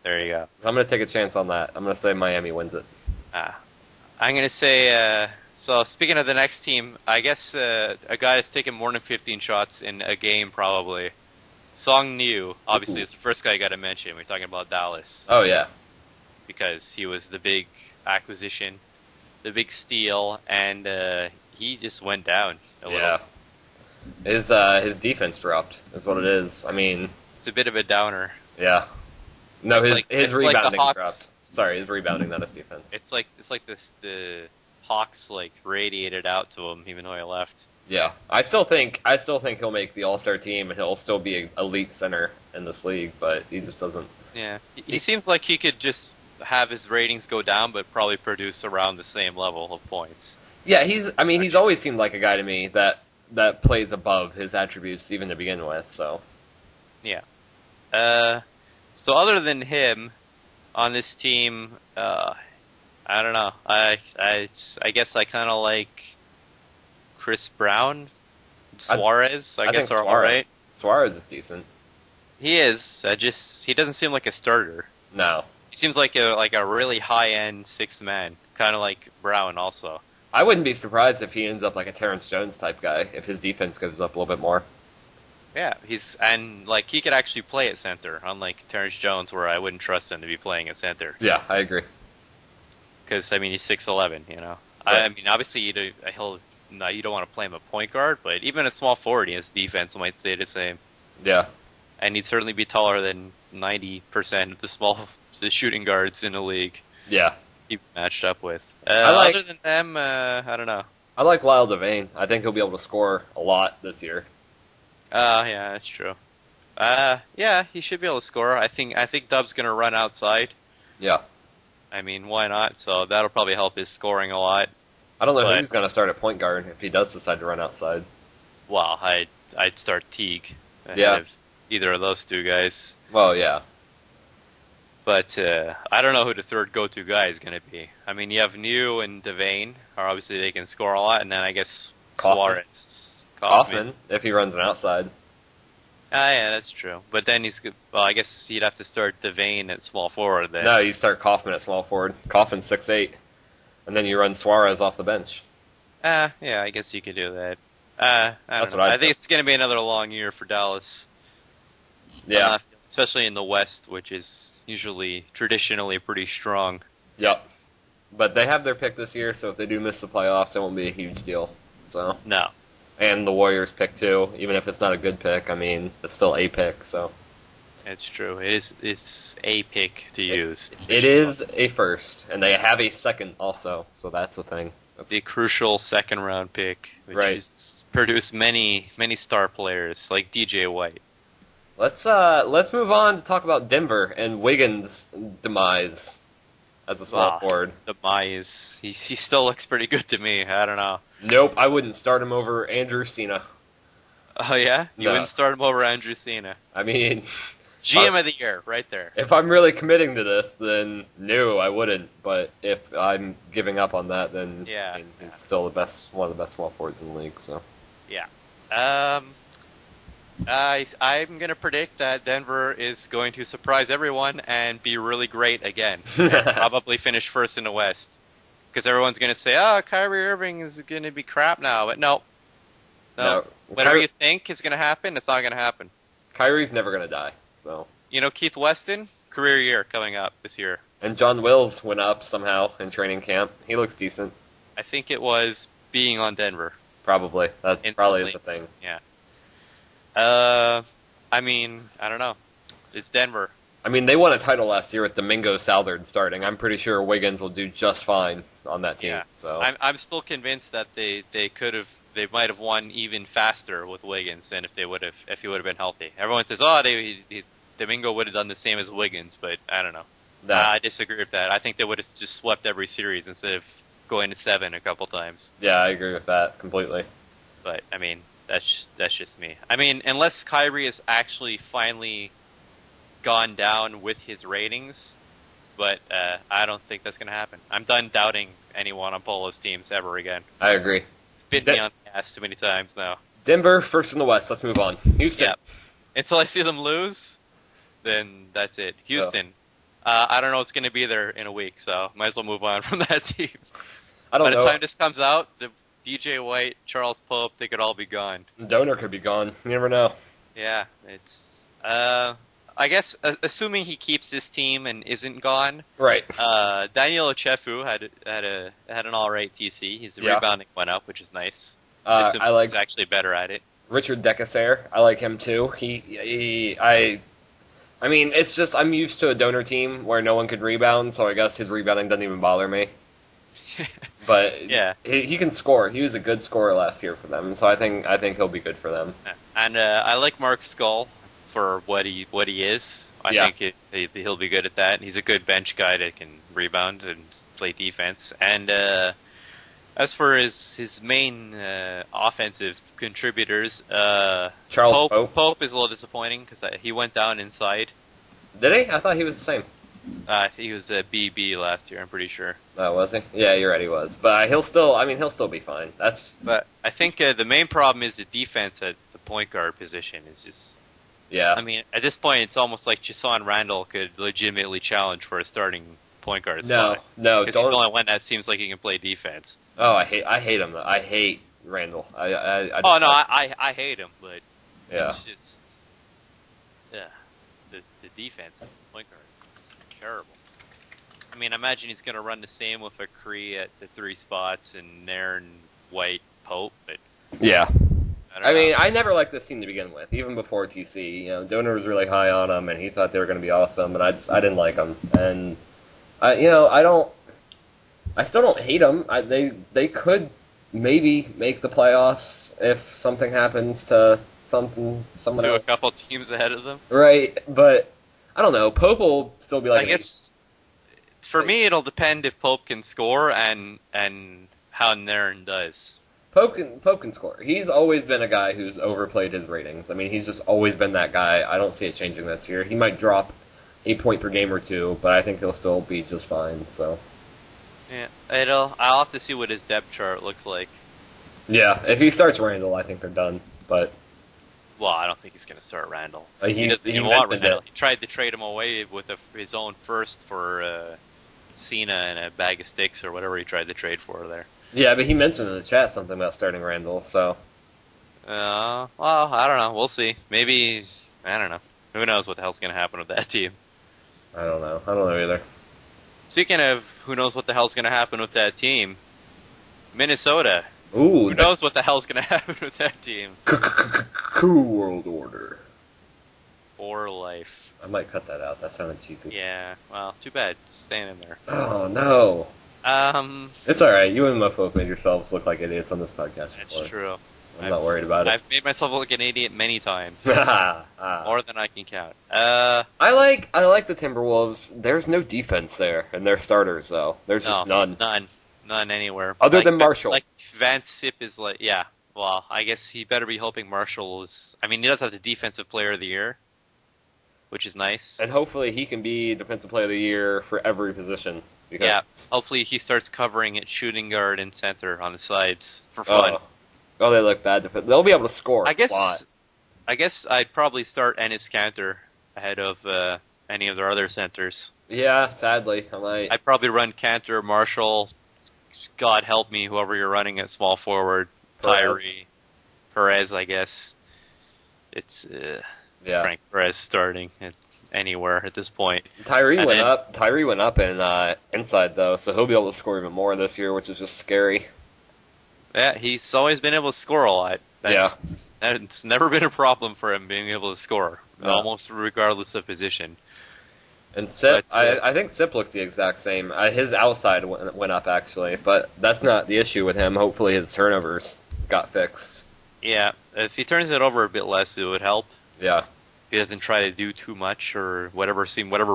There you go. I'm gonna take a chance on that. I'm gonna say Miami wins it. I'm gonna say. So speaking of the next team, I guess a guy that's taken more than 15 shots in a game probably. Song New, obviously, is the first guy you got to mention. We're talking about Dallas. Oh yeah, because he was the big acquisition, the big steal, and he just went down a little. Yeah, his defense dropped. Is what it is. I mean, it's a bit of a downer. Yeah. No, his rebounding like dropped. Sorry, his rebounding, not his defense. It's like the Hawks radiated out to him even though he left. Yeah, I still think he'll make the All-Star team and he'll still be an elite center in this league, but he just doesn't. Yeah, he seems like he could just have his ratings go down, but probably produce around the same level of points. Yeah, he's always seemed like a guy to me that plays above his attributes even to begin with. So. Yeah. So other than him on this team, I don't know. I guess I kind of like Chris Brown, Suarez. I guess are all right. Suarez is decent. He is. He doesn't seem like a starter. No. He seems like a really high end sixth man, kind of like Brown also. I wouldn't be surprised if he ends up like a Terrence Jones type guy if his defense goes up a little bit more. Yeah, he could actually play at center, unlike Terrence Jones, where I wouldn't trust him to be playing at center. Yeah, I agree. Because he's 6'11", you know. Right. I mean, obviously you don't want to play him a point guard, but even at small forward, his defense might stay the same. Yeah. And he'd certainly be taller than 90% of the shooting guards in the league. Yeah. He matched up with. Other than them, I don't know. I like Lyle Devane. I think he'll be able to score a lot this year. Yeah, that's true. Yeah, he should be able to score. I think Dub's gonna run outside. Yeah. I mean, why not? So that'll probably help his scoring a lot. I don't know who's gonna start at point guard if he does decide to run outside. Well, I'd start Teague ahead of either of those two guys. Well, yeah. But I don't know who the third go-to guy is going to be. I mean, you have New and Devane, or obviously they can score a lot, and then I guess Suarez. Kaufman, if he runs an outside. Yeah, that's true. But then I guess you'd have to start Devane at small forward then. No, you start Kaufman at small forward. Kaufman's 6'8", and then you run Suarez off the bench. Yeah, I guess you could do that. I think it's going to be another long year for Dallas. Yeah. Especially in the West, which is traditionally pretty strong. Yep. But they have their pick this year, so if they do miss the playoffs, it won't be a huge deal. So No. And the Warriors pick too, even if it's not a good pick. I mean, it's still a pick, so. It's true. It's a pick to use. It is a first, and they have a second also, so that's a thing. The crucial second round pick, which Right. has produced many star players like DJ White. Let's move on to talk about Denver and Wiggins' demise as a small forward. Demise. He still looks pretty good to me. I don't know. Nope, I wouldn't start him over Andrew Cena. Oh yeah, you No. wouldn't start him over Andrew Cena. I mean, GM of the year, right there. if I'm really committing to this, then no, I wouldn't. But if I'm giving up on that, then Yeah. I mean, he's still one of the best small forwards in the league. So Yeah. I'm gonna predict that Denver is going to surprise everyone and be really great again. And probably finish first in the West. Because everyone's gonna say, "Oh, Kyrie Irving is gonna be crap now," but no. Whatever you think is gonna happen, it's not gonna happen. Kyrie's never gonna die. So You know, Keith Weston, career year coming up this year. and John Wills went up somehow in training camp. He looks decent. I think it was being on Denver. Probably that Instantly. probably is a thing. Yeah. I mean, I don't know. It's Denver. I mean, they won a title last year with Domingo Southard starting. I'm pretty sure Wiggins will do just fine on that team. Yeah. So I'm still convinced that they might have won even faster with Wiggins than if he would have been healthy. Everyone says, "Oh, Domingo would have done the same as Wiggins," but I don't know. I disagree with that. I think they would have just swept every series instead of going to 7 a couple times. yeah, I agree with that completely. But I mean, that's just me. I mean, unless Kyrie has actually finally gone down with his ratings, but I don't think that's going to happen. I'm done doubting anyone on Polo's teams ever again. I agree. It's bit me on the ass too many times now. Denver first in the West. Let's move on. Houston. Yeah. Until I see them lose, then that's it. Houston. I don't know what's going to be there in a week, so might as well move on from that team. I don't By know. the time this comes out, the DJ White, Charles Pope, they could all be gone. Donor could be gone. You never know. Yeah, it's. I guess assuming he keeps this team and isn't gone. Right. Daniel Ochefu had an all right TC. His rebounding went up, which is nice. I like he's actually better at it. Richard Decasaire. I like him too. I mean, it's just I'm used to a donor team where no one could rebound, so I guess his rebounding doesn't even bother me. But yeah, he can score. He was a good scorer last year for them, so I think he'll be good for them. And I like Mark Skull for what he is. I think he'll be good at that. He's a good bench guy that can rebound and play defense. And as for his main offensive contributors, Charles Pope is a little disappointing because he went down inside. Did he? I thought he was the same. He was a BB last year, I'm pretty sure. Oh, was he? Yeah, you're right, he was. But he'll still be fine. But I think the main problem is the defense at the point guard position is just. Yeah. I mean, at this point, it's almost like Jason Randall could legitimately challenge for a starting point guard spot. No, because he's the only one that seems like he can play defense. Oh, I hate him. I hate Randall. I hate him, but it's just the defense at the point guard is terrible. I mean, I imagine he's going to run the same with a Cree at the 3 spots and Nairn, White, Pope, but yeah. I know. mean, I never liked this team to begin with, even before TC. You know, Donor was really high on them, and he thought they were going to be awesome, and I didn't like them. And I still don't hate them. They could maybe make the playoffs if something happens to someone to else. a couple teams ahead of them. Right, but I don't know. Pope will still be like. I guess for me, it'll depend if Pope can score and how Nairn does. Pope can score. He's always been a guy who's overplayed his ratings. I mean, he's just always been that guy. I don't see it changing this year. He might drop a point per game or two, but I think he'll still be just fine. So. Yeah, I'll have to see what his depth chart looks like. Yeah, if he starts Randall, I think they're done. But well, I don't think he's going to start Randall. He doesn't even want Randall. He tried to trade him away with his own first for Cena and a bag of sticks or whatever he tried to trade for there. Yeah, but he mentioned in the chat something about starting Randall, so. Well, I don't know. We'll see. Maybe, I don't know. Who knows what the hell's going to happen with that team. I don't know either. Speaking of who knows what the hell's going to happen with that team, Minnesota. Ooh, who knows what the hell's going to happen with that team? Cool World Order. For life. I might cut that out. That sounded cheesy. Yeah, well, too bad. It's staying in there. Oh, no. It's alright. You and Mofo have made yourselves look like idiots on this podcast before. That's true. I'm not worried about it. I've made myself look like an idiot many times. More than I can count. I like the Timberwolves. There's no defense there, and they're starters, though. There's just none. None anywhere. Other than Marshall. Like, Vance Sip is like, yeah. Well, I guess he better be hoping Marshall is... I mean, he does have the Defensive Player of the Year, which is nice. And hopefully he can be Defensive Player of the Year for every position. Because yeah, hopefully he starts covering at shooting guard and center on the sides for fun. Oh, they look bad. They'll be able to score I guess, a lot. I guess I'd probably start Enes Kanter ahead of any of their other centers. Yeah, sadly, I might. I'd probably run Kanter, Marshall, God help me, whoever you're running at small forward, Tyree, Perez, I guess. It's Frank Perez starting anywhere at this point. Tyree went up in inside, though, so he'll be able to score even more this year, which is just scary. Yeah, he's always been able to score a lot. It's never been a problem for him being able to score, almost regardless of position. And Sip, I think Sip looks the exact same. His outside went up, actually, but that's not the issue with him. Hopefully his turnovers got fixed. Yeah, if he turns it over a bit less, it would help. Yeah. If he doesn't try to do too much or whatever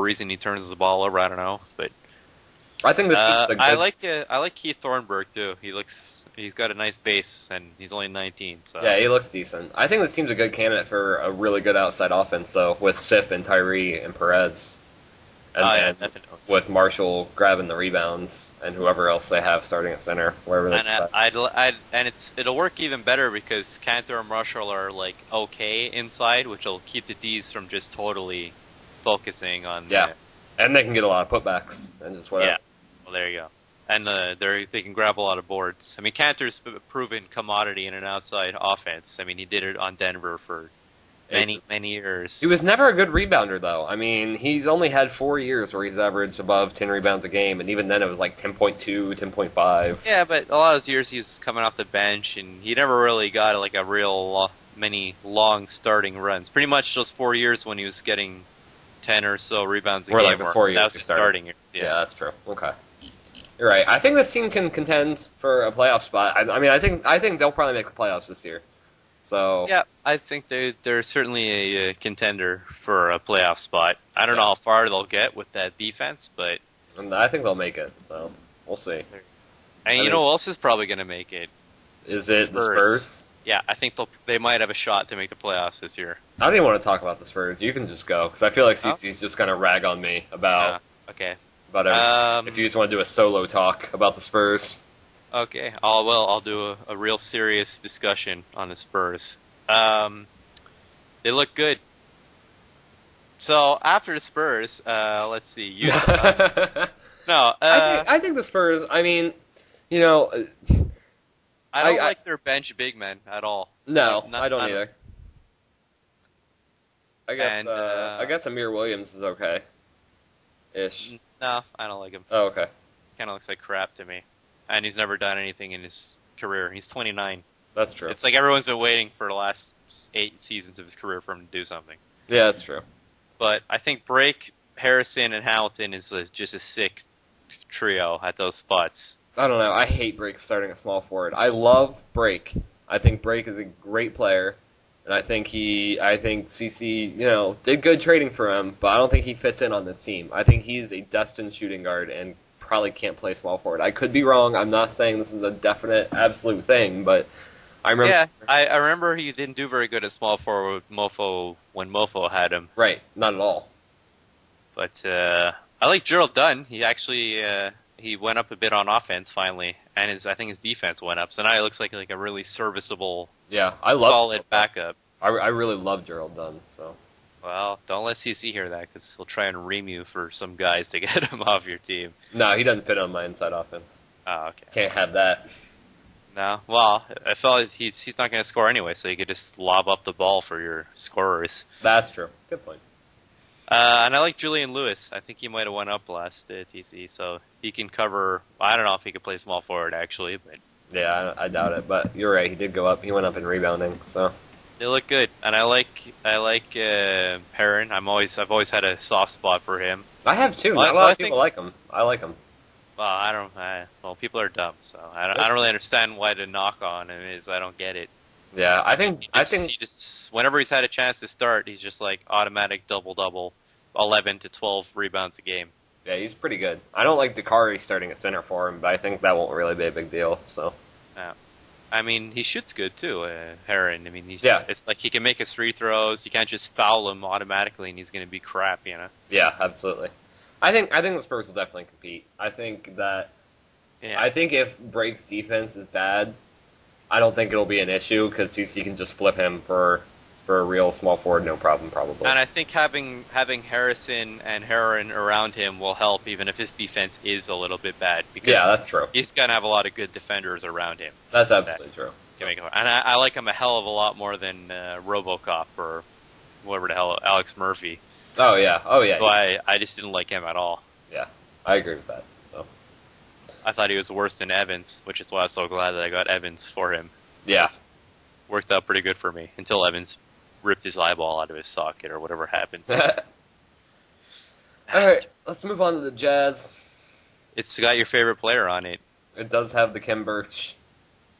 reason he turns the ball over, I don't know. But I think this. I like Keith Thornburg too. He's got a nice base and he's only 19. So yeah, he looks decent. I think this team's a good candidate for a really good outside offense, though, with Sip and Tyree and Perez. And with Marshall grabbing the rebounds and whoever else they have starting at center, wherever they it'll work even better because Kanter and Marshall are like okay inside, which will keep the D's from just totally focusing on. Yeah, and they can get a lot of putbacks and just whatever. Yeah, well there you go. And they can grab a lot of boards. I mean, Kanter's a proven commodity in an outside offense. I mean, he did it on Denver for many years. He was never a good rebounder, though. I mean, he's only had 4 years where he's averaged above 10 rebounds a game, and even then it was like 10.2, 10.5. Yeah, but a lot of those years he was coming off the bench, and he never really got like a real many long starting runs. Pretty much those 4 years when he was getting 10 or so rebounds a game. Like the 4 years that was his starting years. Yeah, that's true. Okay. You're right. I think this team can contend for a playoff spot. I mean, I think they'll probably make the playoffs this year. So yeah, I think they're certainly a contender for a playoff spot. I don't know how far they'll get with that defense, but I think they'll make it. So we'll see. And you know who else is probably going to make it? Is it the Spurs? Yeah, I think they might have a shot to make the playoffs this year. I don't even want to talk about the Spurs. You can just go because I feel like CC's just going to rag on me about. Okay. About everything. If you just want to do a solo talk about the Spurs. Okay. I'll do a real serious discussion on the Spurs. They look good. So after the Spurs, let's see. Utah. No. I think the Spurs. I mean, you know. I don't like their bench big men at all. No, I don't either. I guess Amir Williams is okay. Ish. No, I don't like him. Oh, okay. Kind of looks like crap to me. And he's never done anything in his career. He's 29. That's true. It's like everyone's been waiting for the last 8 seasons of his career for him to do something. Yeah, that's true. But I think Brake, Harrison, and Hamilton is just a sick trio at those spots. I don't know. I hate Brake starting a small forward. I love Brake. I think Brake is a great player. And I think CC, did good trading for him, but I don't think he fits in on this team. I think he's a destined shooting guard and probably can't play small forward. I could be wrong. I'm not saying this is a definite, absolute thing, but I remember. Yeah, I remember he didn't do very good at small forward with Mofo when Mofo had him. Right, not at all. But I like Gerald Dunn. He actually he went up a bit on offense finally, and I think his defense went up. So now he looks like a really serviceable, solid backup. I really love Gerald Dunn. So. Well, don't let CC hear that because he'll try and ream you for some guys to get him off your team. No, he doesn't fit on my inside offense. Oh, okay. Can't have that. No, well, I felt like he's not going to score anyway, so you could just lob up the ball for your scorers. That's true. Good point. And I like Julian Lewis. I think he might have went up last TC, so he can cover. I don't know if he could play small forward actually, but Yeah, I doubt it. But you're right. He did go up. He went up in rebounding. So they look good. And I like Perrin. I've always had a soft spot for him. I have too. Not a lot of people like him. I like him. Well, well, people are dumb, so I don't really understand why the knock on him is. I don't get it. Yeah, I think he just whenever he's had a chance to start, he's just like automatic double, 11 to 12 rebounds a game. Yeah, he's pretty good. I don't like Dakari starting at center for him, but I think that won't really be a big deal. So. Yeah. I mean, he shoots good too, Heron. I mean, it's like he can make his free throws. You can't just foul him automatically, and he's going to be crap, you know. Yeah, absolutely. I think the Spurs will definitely compete. I think if Brake's defense is bad, I don't think it'll be an issue because CC can just flip him for a real small forward, no problem, probably. And I think having Harrison and Heron around him will help, even if his defense is a little bit bad. Because that's true. He's gonna have a lot of good defenders around him. That's absolutely true. And I like him a hell of a lot more than RoboCop or whatever the hell, Alex Murphy. Oh yeah. So I just didn't like him at all. Yeah, I agree with that. So I thought he was worse than Evans, which is why I was so glad that I got Evans for him. Yeah, worked out pretty good for me until Evans ripped his eyeball out of his socket or whatever happened. All right, let's move on to the Jazz. It's got your favorite player on it. It does have the Kim Birch.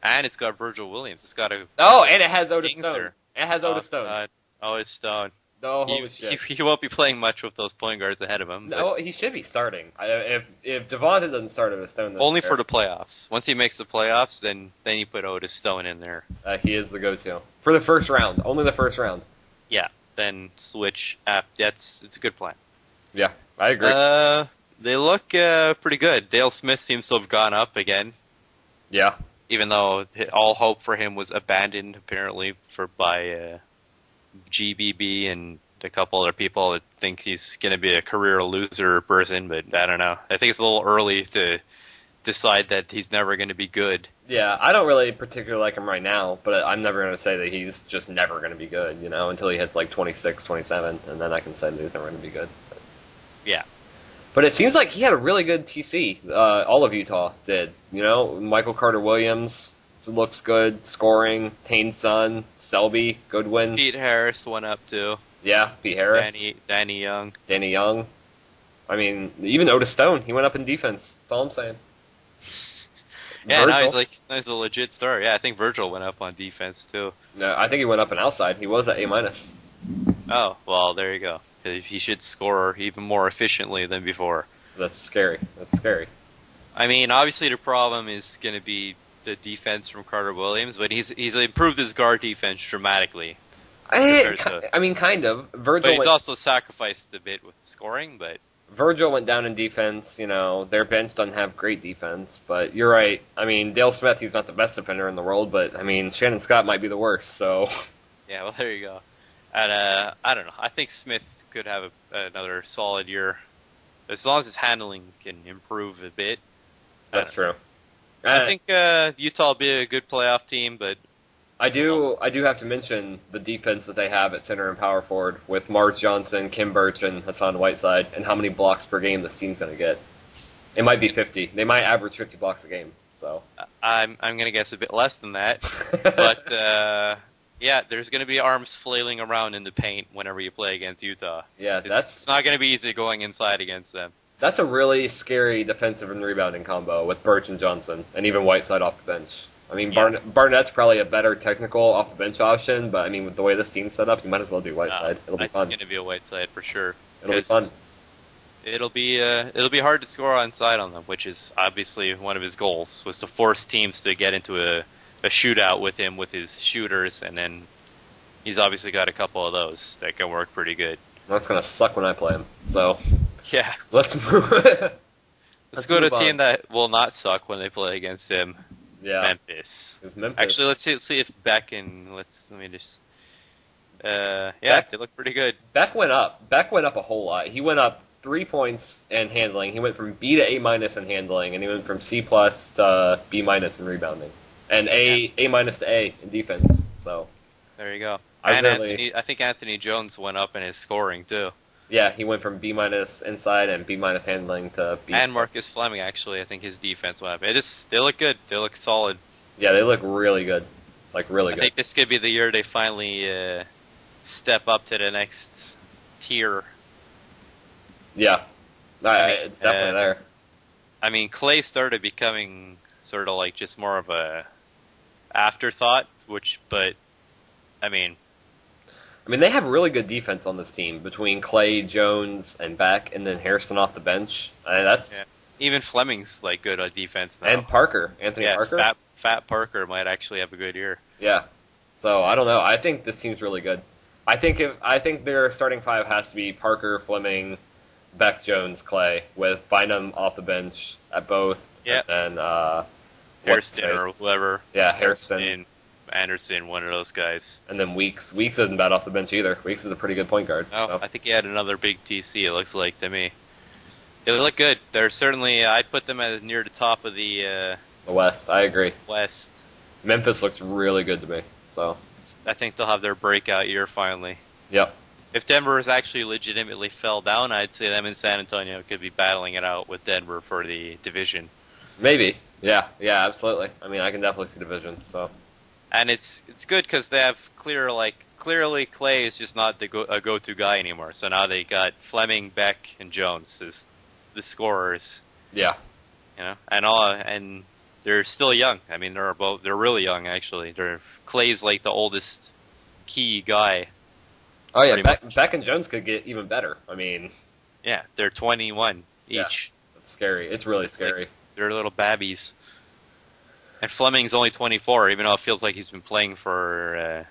And it's got Virgil Williams. It's got a... Oh, and it has Otis Stone. It has Otis Stone. Otis Stone. No, holy shit. He won't be playing much with those point guards ahead of him. No, he should be starting. If Devonta doesn't start Otis Stone... Only for the playoffs. Once he makes the playoffs, then you put Otis Stone in there. He is the go-to. For the first round. Only the first round. Yeah, then switch. It's a good plan. Yeah, I agree. They look pretty good. Dale Smith seems to have gone up again. Yeah. Even though all hope for him was abandoned, apparently, by GBB and a couple other people that think he's going to be a career loser person, but I don't know. I think it's a little early to decide that he's never going to be good. Yeah, I don't really particularly like him right now, but I'm never going to say that he's just never going to be good, until he hits like 26, 27, and then I can say that he's never going to be good. But. Yeah. But it seems like he had a really good TC. All of Utah did. Michael Carter-Williams looks good. Scoring. Tane Sun. Selby. Goodwin. Pete Harris went up too. Yeah, Pete Harris. Danny Young. I mean, even Otis Stone. He went up in defense. That's all I'm saying. Yeah, now he's a legit star. Yeah, I think Virgil went up on defense too. No, I think he went up and outside. He was at A-. Oh, well, there you go. He should score even more efficiently than before. That's scary. I mean, obviously the problem is going to be the defense from Carter Williams, but he's improved his guard defense dramatically. I mean, kind of. But he's also sacrificed a bit with scoring, but... Virgil went down in defense, their bench doesn't have great defense, but you're right. I mean, Dale Smith, he's not the best defender in the world, but, I mean, Shannon Scott might be the worst, so... Yeah, well, there you go. And, I don't know. I think Smith could have another solid year, as long as his handling can improve a bit. That's true. I think Utah will be a good playoff team, but I do have to mention the defense that they have at center and power forward with Mars Johnson, Kim Birch, and Hassan Whiteside, and how many blocks per game this team's going to get. It might be 50. They might average 50 blocks a game. So I'm going to guess a bit less than that, but. Yeah, there's going to be arms flailing around in the paint whenever you play against Utah. Yeah, it's not going to be easy going inside against them. That's a really scary defensive and rebounding combo with Birch and Johnson, and even Whiteside off the bench. I mean, Barnett's probably a better technical off the bench option, but I mean, with the way this team's set up, you might as well do Whiteside. It'll be fun. It's going to be a Whiteside for sure. It'll be fun. It'll be hard to score on side on them, which is obviously one of his goals, was to force teams to get into a shootout with him with his shooters, and then he's obviously got a couple of those that can work pretty good. That's going to suck when I play him, so... Yeah. Let's move... Let's go to a team that will not suck when they play against him. Yeah. Memphis. Memphis. Actually, let's see if Beck and... they look pretty good. Beck went up. A whole lot. He went up 3 points in handling. He went from B to A- in handling, and he went from C+ to B- in rebounding. And A- to A in defense. So there you go. I think Anthony Jones went up in his scoring too. Yeah, he went from B- inside and B- handling to B. And Marcus Fleming, actually, I think his defense went up. They look good. They look solid. Yeah, they look really good. Like, really good. I think this could be the year they finally step up to the next tier. Yeah. It's definitely there. I mean, Clay started becoming sort of like just more of a afterthought, but I mean, they have really good defense on this team between Clay, Jones, and Beck, and then Hairston off the bench. Even Fleming's like good on defense now. And Parker, Anthony Parker. Fat Parker might actually have a good year. Yeah. So I don't know. I think this team's really good. I think their starting five has to be Parker, Fleming, Beck, Jones, Clay, with Bynum off the bench at both. Yeah. And Hairston or whoever. Yeah, Hairston. Anderson, one of those guys. And then Weeks. Weeks isn't bad off the bench either. Weeks is a pretty good point guard. Oh, so. I think he had another big TC, it looks like to me. They look good. They're certainly, I'd put them as near the top of the West. I agree. West. Memphis looks really good to me. So I think they'll have their breakout year finally. Yep. If Denver has actually legitimately fell down, I'd say them and San Antonio could be battling it out with Denver for the division. Maybe. Yeah, absolutely. I can definitely see division. So. And it's good because they have clearly Clay is just not a go-to guy anymore. So now they got Fleming, Beck, and Jones as the scorers. Yeah. And they're still young. They're really young actually. Clay's like the oldest key guy. Oh yeah, Beck and Jones could get even better. Yeah, they're 21 each. Yeah, that's scary. It's really scary. They're little babbies. And Fleming's only 24, even though it feels like he's been playing for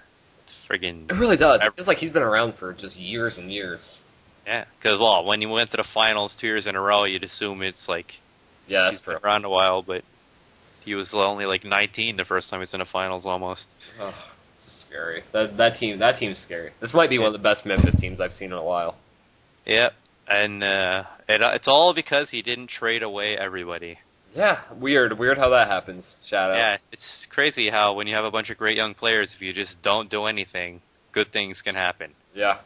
friggin'... It really does. It feels like he's been around for just years and years. Yeah, because, when he went to the finals 2 years in a row, you'd assume it's like... Yeah, that's true. He's been around a while, but he was only like 19 the first time he was in the finals almost. Oh, it's just scary. That team's scary. This might be one of the best Memphis teams I've seen in a while. Yeah, and it's all because he didn't trade away everybody. Yeah, weird how that happens. Shout out. Yeah, it's crazy how when you have a bunch of great young players, if you just don't do anything, good things can happen. Yeah.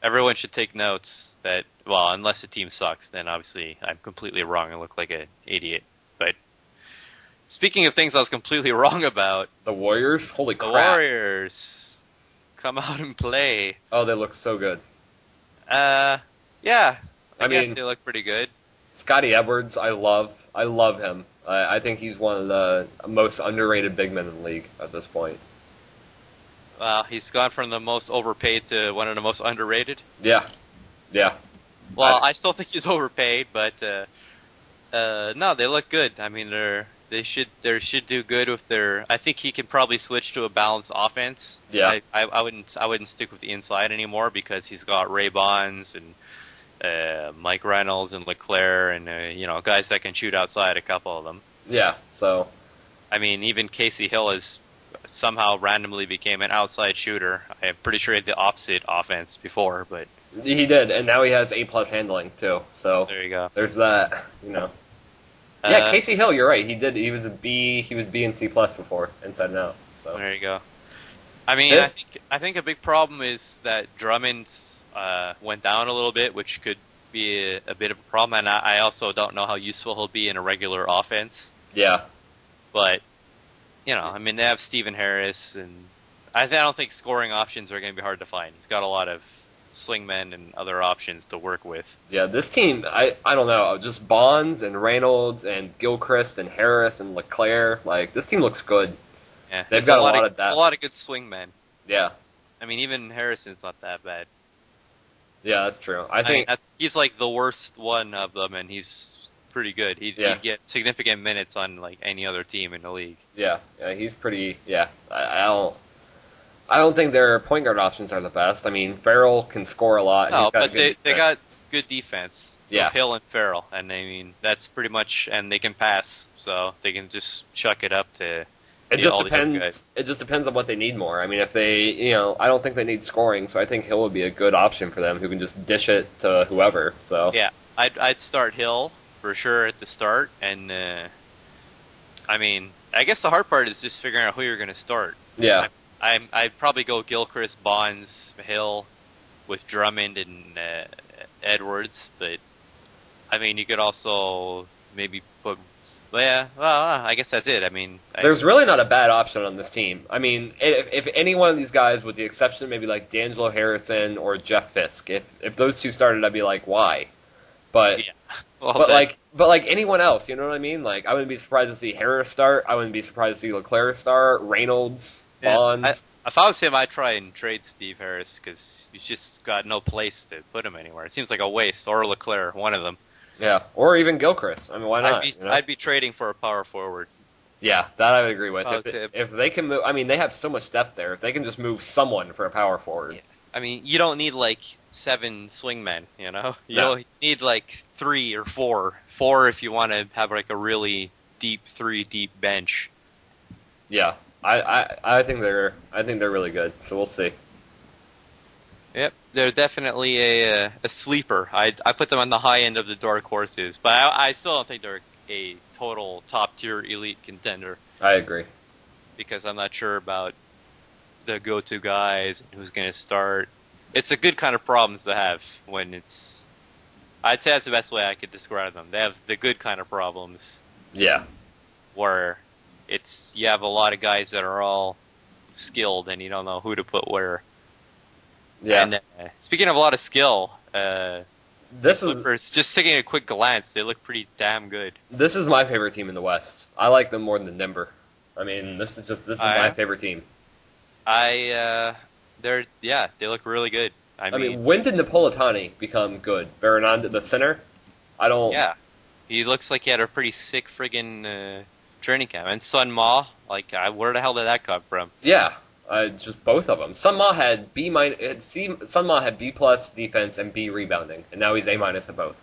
Everyone should take notes that, unless the team sucks, then obviously I'm completely wrong and look like an idiot. But speaking of things I was completely wrong about... The Warriors? Holy crap. The Warriors come out and play. Oh, they look so good. Yeah. I guess they look pretty good. Scotty Edwards, I love him. I think he's one of the most underrated big men in the league at this point. He's gone from the most overpaid to one of the most underrated. Yeah. Well, I still think he's overpaid, but no, they look good. They should do good with their. I think he can probably switch to a balanced offense. Yeah. I wouldn't stick with the inside anymore because he's got Ray Bonds and Mike Reynolds and LeClaire and guys that can shoot outside, a couple of them. Yeah. So. Even Casey Hill has somehow randomly became an outside shooter. I'm pretty sure he had the opposite offense before, but he did, and now he has A+ handling too. So there you go. There's that. Yeah, Casey Hill, you're right. He did. He was B and C+ before, inside and out. So there you go. I think a big problem is that Drummond went down a little bit, which could be a bit of a problem. And I also don't know how useful he'll be in a regular offense. Yeah. But they have Stephen Harris, and I don't think scoring options are going to be hard to find. He's got a lot of swingmen and other options to work with. Yeah, this team, I don't know, just Bonds and Reynolds and Gilchrist and Harris and LeClaire, this team looks good. Yeah, they've got a lot of depth. A lot of good swingmen. Yeah. Even Harrison's not that bad. Yeah, that's true. I think he's like the worst one of them, and he's pretty good. He'd get significant minutes on any other team in the league. Yeah, he's pretty. Yeah, I don't think their point guard options are the best. Farrell can score a lot. No, but they got good defense. Yeah, with Hill and Farrell, and that's pretty much. And they can pass, so they can just chuck it up to. It just depends. It just depends on what they need more. If they, I don't think they need scoring, so I think Hill would be a good option for them, who can just dish it to whoever. So yeah, I'd start Hill for sure at the start, and I guess the hard part is just figuring out who you're going to start. Yeah, I'd probably go Gilchrist, Bonds, Hill, with Drummond Edwards, but I mean, you could also maybe put. Yeah, well, I guess that's it. I mean, there's really not a bad option on this team. I mean, if any one of these guys, with the exception of maybe like D'Angelo Harrison or Jeff Fisk, if those two started, I'd be like, why? But yeah. Well, but like anyone else, you know what I mean? Like, I wouldn't be surprised to see Harris start. I wouldn't be surprised to see Leclerc start. Reynolds, Bonds. If I was him, I'd try and trade Steve Harris because he's just got no place to put him anywhere. It seems like a waste. Or Leclerc, one of them. Yeah, or even Gilchrist. I mean, why not? I'd be trading for a power forward. Yeah, that I would agree with. If they can move, I mean, they have so much depth there. If they can just move someone for a power forward. Yeah. I mean, you don't need like 7 swingmen, you know? No. You need like 3 or 4. 4 if you want to have like a really deep 3 deep bench. Yeah, I think they're really good. So we'll see. Yep, they're definitely a sleeper. I put them on the high end of the dark horses, but I still don't think they're a total top tier elite contender. I agree. Because I'm not sure about the go-to guys and who's going to start. It's a good kind of problems to have when it's. I'd say that's the best way I could describe them. They have the good kind of problems. Yeah. Where you have a lot of guys that are all skilled and you don't know who to put where. Yeah. And speaking of a lot of skill, this Clippers, just taking a quick glance, they look pretty damn good. This is my favorite team in the West. I like them more than Denver. I mean, this is my favorite team. They look really good. I mean, when did Napolitani become good? Barananda, the center? Yeah, he looks like he had a pretty sick friggin' training camp. And Sun Ma, where the hell did that come from? Yeah. Just both of them. Sun Ma had B+ defense and B rebounding, and now he's A- at both.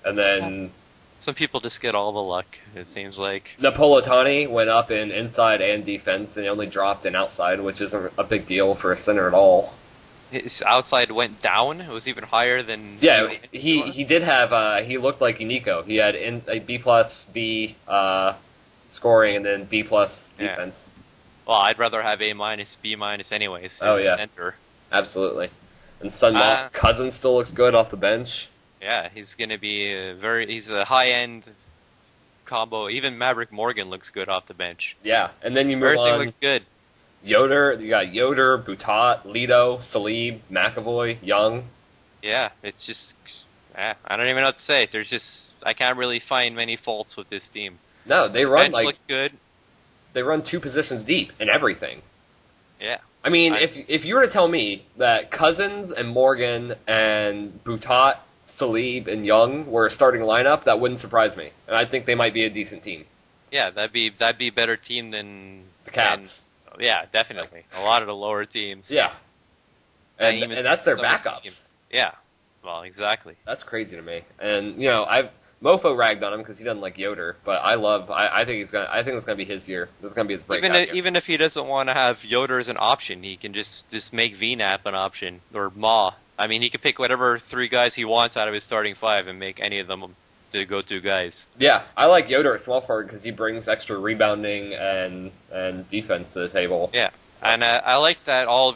And then some people just get all the luck. It seems like Napolitani went up in inside and defense, and he only dropped in outside, which isn't a big deal for a center at all. His outside went down. It was even higher than. Yeah, he did have. He looked like Nico. He had a B+, B scoring, and then B+ defense. Yeah. Well, I'd rather have A-, B- anyways. Oh, yeah. Center. Absolutely. And Sun Ma, Cousins still looks good off the bench. Yeah, he's going to be he's a high-end combo. Even Maverick Morgan looks good off the bench. Yeah, and then you move Everything on. looks good. You got Yoder, Boutot, Lito, Salib, McAvoy, Young. Yeah, it's just, I don't even know what to say. I can't really find many faults with this team. No, they run bench looks good. They run 2 positions deep in everything. Yeah. I mean, if you were to tell me that Cousins and Morgan and Boutot, Salib, and Young were a starting lineup, that wouldn't surprise me. And I think they might be a decent team. Yeah, that'd be a better team than the Cats. Yeah, definitely. A lot of the lower teams. Yeah. And that's their backups. Yeah. Well, exactly. That's crazy to me. And Mofo ragged on him because he doesn't like Yoder, but I think it's gonna be his year. This is gonna be his breakout year. Even if he doesn't want to have Yoder as an option, he can just make VNAP an option or Ma. I mean, he can pick whatever 3 guys he wants out of his starting 5 and make any of them the go-to guys. Yeah, I like Yoder at small forward because he brings extra rebounding and defense to the table. Yeah, so. And I like that all of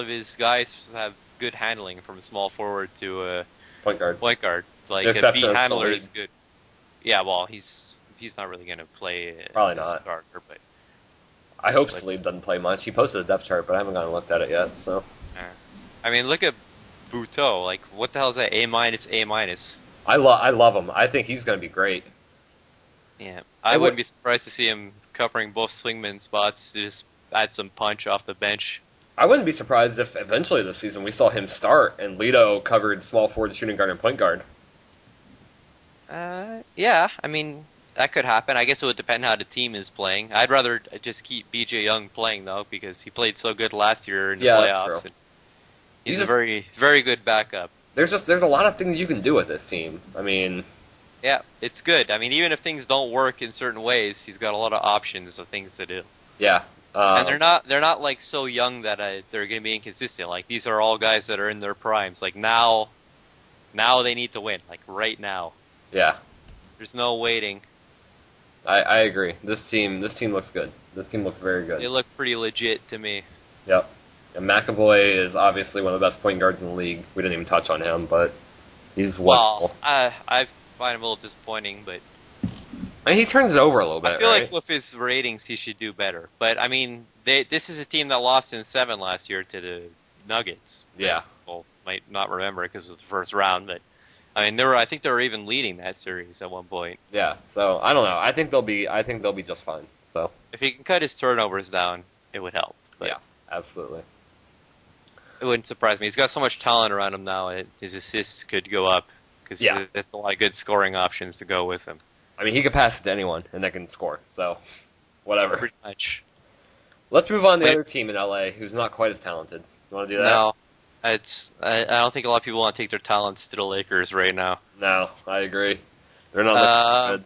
his guys have good handling from small forward to point guard. Like a B handler is good. Yeah, well, he's not really going to play. Probably not. Starter, but I hope Salib doesn't play much. He posted a depth chart, but I haven't gone and looked at it yet. So. I mean, look at Boutot. Like, what the hell is that? A-? A-. I love him. I think he's going to be great. Yeah, I wouldn't be surprised to see him covering both swingman spots to just add some punch off the bench. I wouldn't be surprised if eventually this season we saw him start and Lito covered small forward, shooting guard, and point guard. Yeah, I mean, that could happen. I guess it would depend how the team is playing. I'd rather just keep BJ Young playing, though, because he played so good last year in the playoffs. That's true. He's a very, very good backup. There's a lot of things you can do with this team. I mean... Yeah, it's good. I mean, even if things don't work in certain ways, he's got a lot of options of things to do. Yeah. And they're not like so young that they're going to be inconsistent. Like, these are all guys that are in their primes. Like, now they need to win. Like, right now. Yeah. There's no waiting. I agree. This team looks good. This team looks very good. They look pretty legit to me. Yep. And McAvoy is obviously one of the best point guards in the league. We didn't even touch on him, but He's wonderful. Well, I find him a little disappointing, but I mean, he turns it over a little bit. I feel right? like with his ratings, he should do better. But I mean, this is a team that lost in 7 last year to the Nuggets. Yeah. People might not remember it because it was the first round, but I mean, I think they were even leading that series at one point. Yeah. So I don't know. I think they'll be just fine. So if he can cut his turnovers down, it would help. But yeah, absolutely. It wouldn't surprise me. He's got so much talent around him now. His assists could go up because there's a lot of good scoring options to go with him. I mean, he could pass it to anyone, and they can score. So, whatever. Pretty much. Let's move on to the other team in LA who's not quite as talented. You want to do that? No. I don't think a lot of people want to take their talents to the Lakers right now. No, I agree. They're not looking good.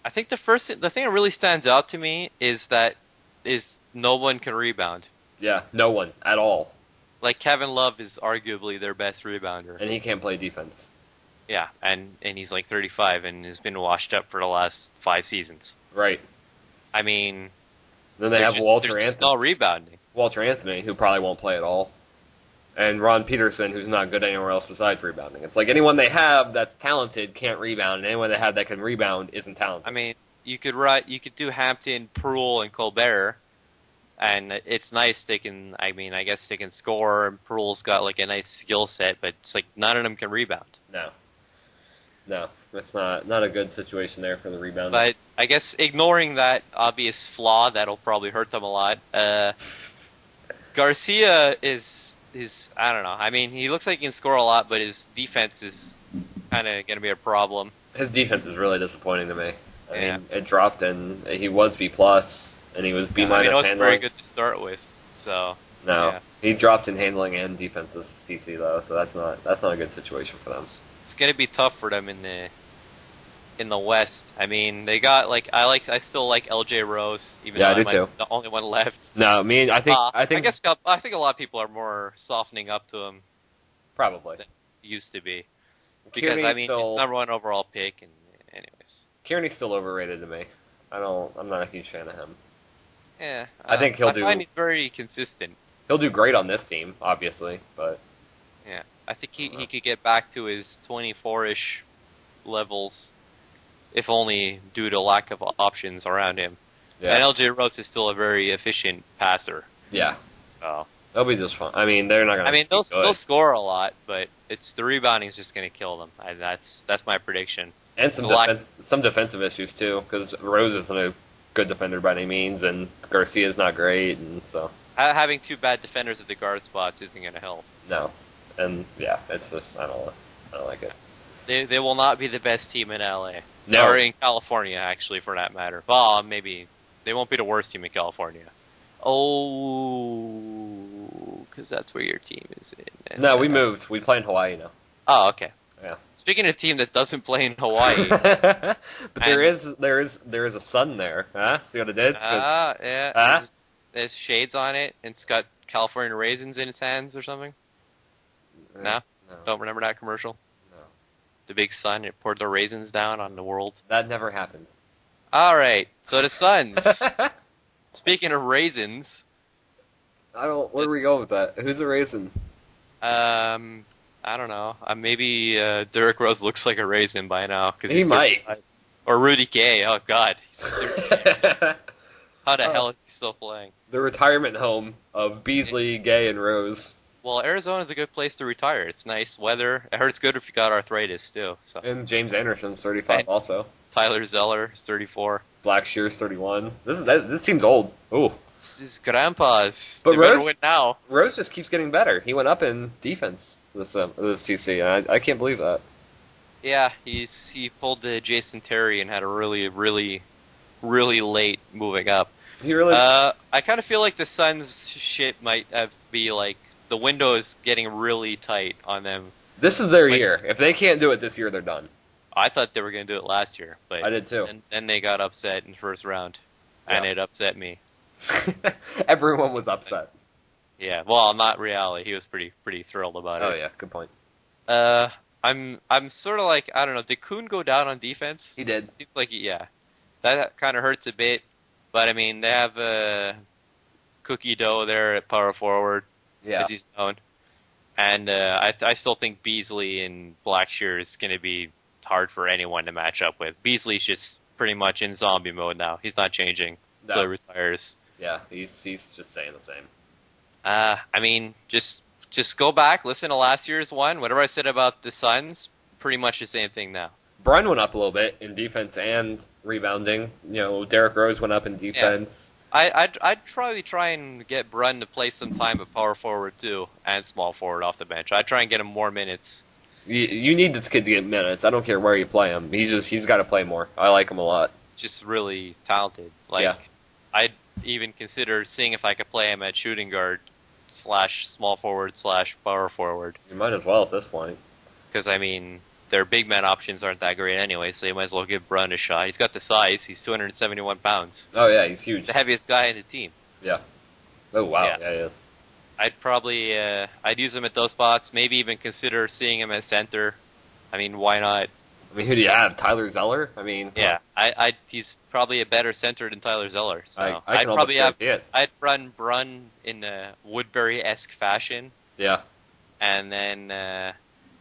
I think the thing that really stands out to me is no one can rebound. Yeah, no one at all. Like Kevin Love is arguably their best rebounder. And he can't play defense. Yeah, and he's like 35 and has been washed up for the last 5 seasons. Right. I mean, then they have Walter Anthony. No rebounding. Walter Anthony, who probably won't play at all. And Ron Peterson, who's not good anywhere else besides rebounding. It's like anyone they have that's talented can't rebound, and anyone they have that can rebound isn't talented. I mean, you could do Hampton, Pearl, and Colbert, and it's nice they can. I mean, I guess they can score, and Pearl's got like a nice skill set, but it's like none of them can rebound. No, that's not a good situation there for the rebounding. But I guess ignoring that obvious flaw, that'll probably hurt them a lot. Garcia is I don't know. I mean, he looks like he can score a lot, but his defense is kind of going to be a problem. His defense is really disappointing to me. I mean, it dropped, and he was B+, and he was B- I mean, it was handling. very good to start with. So he dropped in handling and defense this TC though, so that's not a good situation for them. It's going to be tough for them in the West. I mean, they got I still like LJ Rose, even though I'm the only one left. No, I mean, I think I think a lot of people are more softening up to him. Probably than he used to be. Because I mean, he's number 1 overall pick, and anyways. Kearney's still overrated to me. I'm not a huge fan of him. Yeah, I think I find he's very consistent. He'll do great on this team, obviously, but yeah, I think he could get back to his 24-ish levels, if only due to lack of options around him. Yeah. And LJ Rose is still a very efficient passer. Yeah. So they'll be just fine. I mean, they're not going to. I mean, they'll score a lot, but it's the rebounding is just going to kill them. That's my prediction. And some defensive issues too, because Rose isn't a good defender by any means, and Garcia's not great, and so having 2 bad defenders at the guard spots isn't going to help. No, and yeah, it's just I don't like it. They will not be the best team in LA. No. Or in California, actually, for that matter. Well, maybe they won't be the worst team in California. Oh, because that's where your team is in. No, we moved. We play in Hawaii now. Oh, okay. Yeah. Speaking of a team that doesn't play in Hawaii, but there is a sun there. Huh? See what I did? Yeah. There's shades on it, and it's got California raisins in its hands or something. No? Don't remember that commercial? No. The big sun, it poured the raisins down on the world. That never happened. All right. So the Suns. Speaking of raisins, where do we go with that? Who's a raisin? I don't know. Maybe Derrick Rose looks like a raisin by now. He might. Or Rudy Gay. Oh, God. How the hell is he still playing? The retirement home of Beasley, Gay, and Rose. Well, Arizona's a good place to retire. It's nice weather. I heard it's good if you got arthritis, too. So. And James Anderson's 35 also. Tyler Zeller is 34. Blackshear's 31. This team's old. Ooh. This is grandpa's. But they better win now. Rose just keeps getting better. He went up in defense this TC, and I can't believe that. Yeah, he pulled the Jason Terry and had a really, really, really late moving up. He really. I kind of feel like the Suns shit might be like the window is getting really tight on them. This is their year. If they can't do it this year, they're done. I thought they were going to do it last year, but I did too. And then they got upset in the first round, and it upset me. Everyone was upset. Yeah, well, not reality. He was pretty thrilled about it. Oh yeah, good point. I'm sort of like, I don't know. Did Kuhn go down on defense? He did. Seems like that kind of hurts a bit. But I mean, they have Cookie Dough there at power forward. Yeah. As he's known. And I still think Beasley and Blackshear is going to be hard for anyone to match up with. Beasley's just pretty much in zombie mode now. He's not changing until he retires. Yeah, he's just staying the same. I mean, just go back, listen to last year's one. Whatever I said about the Suns, pretty much the same thing now. Brun went up a little bit in defense and rebounding. Derrick Rose went up in defense. Yeah. I'd probably try and get Brun to play some time at power forward too, and small forward off the bench. I'd try and get him more minutes. You need this kid to get minutes. I don't care where you play him. He's got to play more. I like him a lot. Just really talented. I'd even consider seeing if I could play him at shooting guard / small forward / power forward. You might as well at this point. Because, I mean, their big man options aren't that great anyway, so you might as well give Brun a shot. He's got the size. He's 271 pounds. Oh, yeah, he's huge. The heaviest guy in the team. Yeah. Oh, wow. Yeah, he is. I'd probably I'd use him at those spots. Maybe even consider seeing him at center. I mean, why not? I mean, who do you have? Tyler Zeller? I mean, yeah, he's probably a better center than Tyler Zeller. So I'd probably I'd run Brun in a Woodbury-esque fashion. Yeah, and then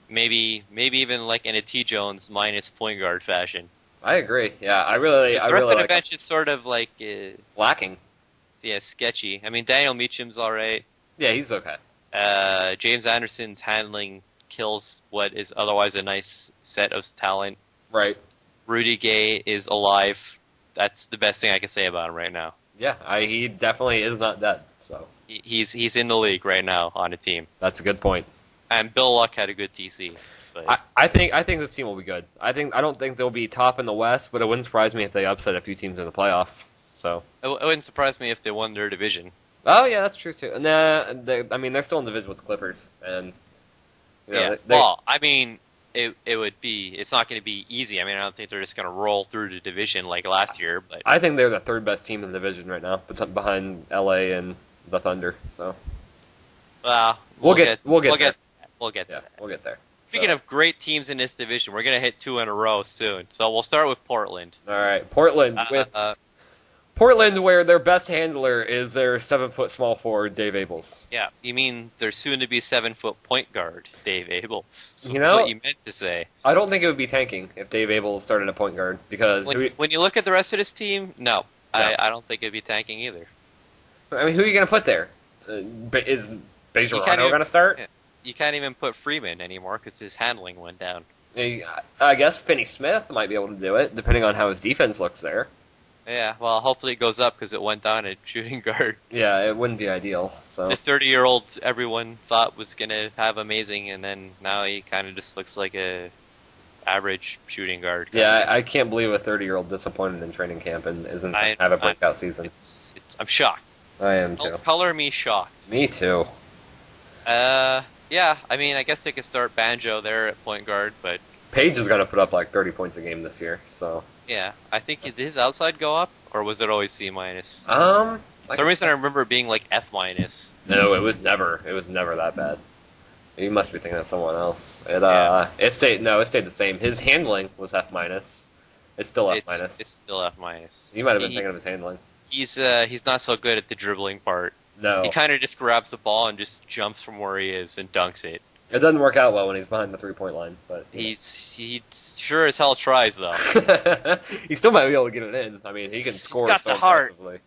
maybe even like in a T Jones minus point guard fashion. I agree. Yeah, I really. The rest of the bench is sort of like lacking. Yeah, sketchy. I mean, Daniel Meacham's all right. Yeah, he's okay. James Anderson's handling kills what is otherwise a nice set of talent. Right. Rudy Gay is alive. That's the best thing I can say about him right now. Yeah, he definitely is not dead. So he's in the league right now on a team. That's a good point. And Bill Luck had a good TC. But I think this team will be good. I don't think they'll be top in the West, but it wouldn't surprise me if they upset a few teams in the playoff. So it wouldn't surprise me if they won their division. Oh yeah, that's true too. And I mean, they're still in division with the Clippers, and well, I mean, it would be. It's not going to be easy. I mean, I don't think they're just going to roll through the division like last year. But I think they're the third best team in the division right now, behind LA and the Thunder. So, we'll get there. We'll get there. Speaking of great teams in this division, we're going to hit 2 in a row soon. So we'll start with Portland. All right, Portland Portland, where their best handler is their 7-foot small forward, Dave Abels. Yeah, you mean their soon-to-be 7-foot point guard, Dave Abels. So that's what you meant to say. I don't think it would be tanking if Dave Abels started a point guard, because... When you look at the rest of this team, no. I don't think it would be tanking either. I mean, who are you going to put there? Is Bejarano going to start? Yeah. You can't even put Freeman anymore because his handling went down. I guess Finney Smith might be able to do it, depending on how his defense looks there. Yeah, well, hopefully it goes up because it went down at shooting guard. Yeah, it wouldn't be ideal. So the 30-year-old everyone thought was going to have amazing, and then now he kind of just looks like a average shooting guard. Yeah, I can't believe a 30-year-old disappointed in training camp and isn't have a breakout season. I'm shocked. I am too. Color me shocked. Me too. Yeah, I mean, I guess they could start Banjo there at point guard, but Page is going to put up like 30 points a game this year, so... Yeah, I think did his outside go up, or was it always C-? For some reason I remember it being like F-. No, it was never that bad. You must be thinking of someone else. It stayed the same. His handling was F-. It's still F-. It's still F-. You might have been thinking of his handling. He's not so good at the dribbling part. No. He kind of just grabs the ball and just jumps from where he is and dunks it. It doesn't work out well when he's behind the 3-point line, but he sure as hell tries though. He still might be able to get it in. I mean, he can score got so the heart. aggressively.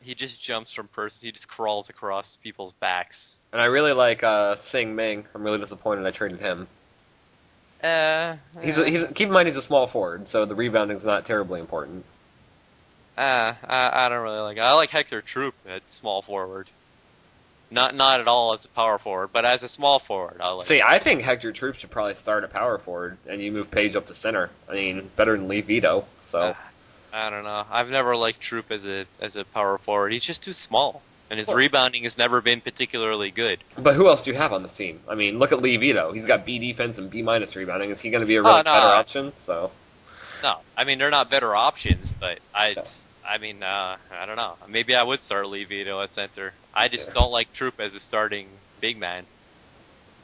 He just jumps from he just crawls across people's backs. And I really like Sing Ming. I'm really disappointed I traded him. Keep in mind he's a small forward, so the rebounding's not terribly important. I don't really like it. I like Hector Troop at small forward. Not at all as a power forward, but as a small forward, I like. See, I think Hector Troop should probably start at power forward, and you move Page up to center. I mean, better than Lee Vito. So I don't know. I've never liked Troop as a power forward. He's just too small, and his rebounding has never been particularly good. But who else do you have on this team? I mean, look at Lee Vito. He's got B defense and B- rebounding. Is he going to be a really better option? So no, I mean they're not better options, but I don't know. Maybe I would start Lee Vito at center. I just don't like Troop as a starting big man.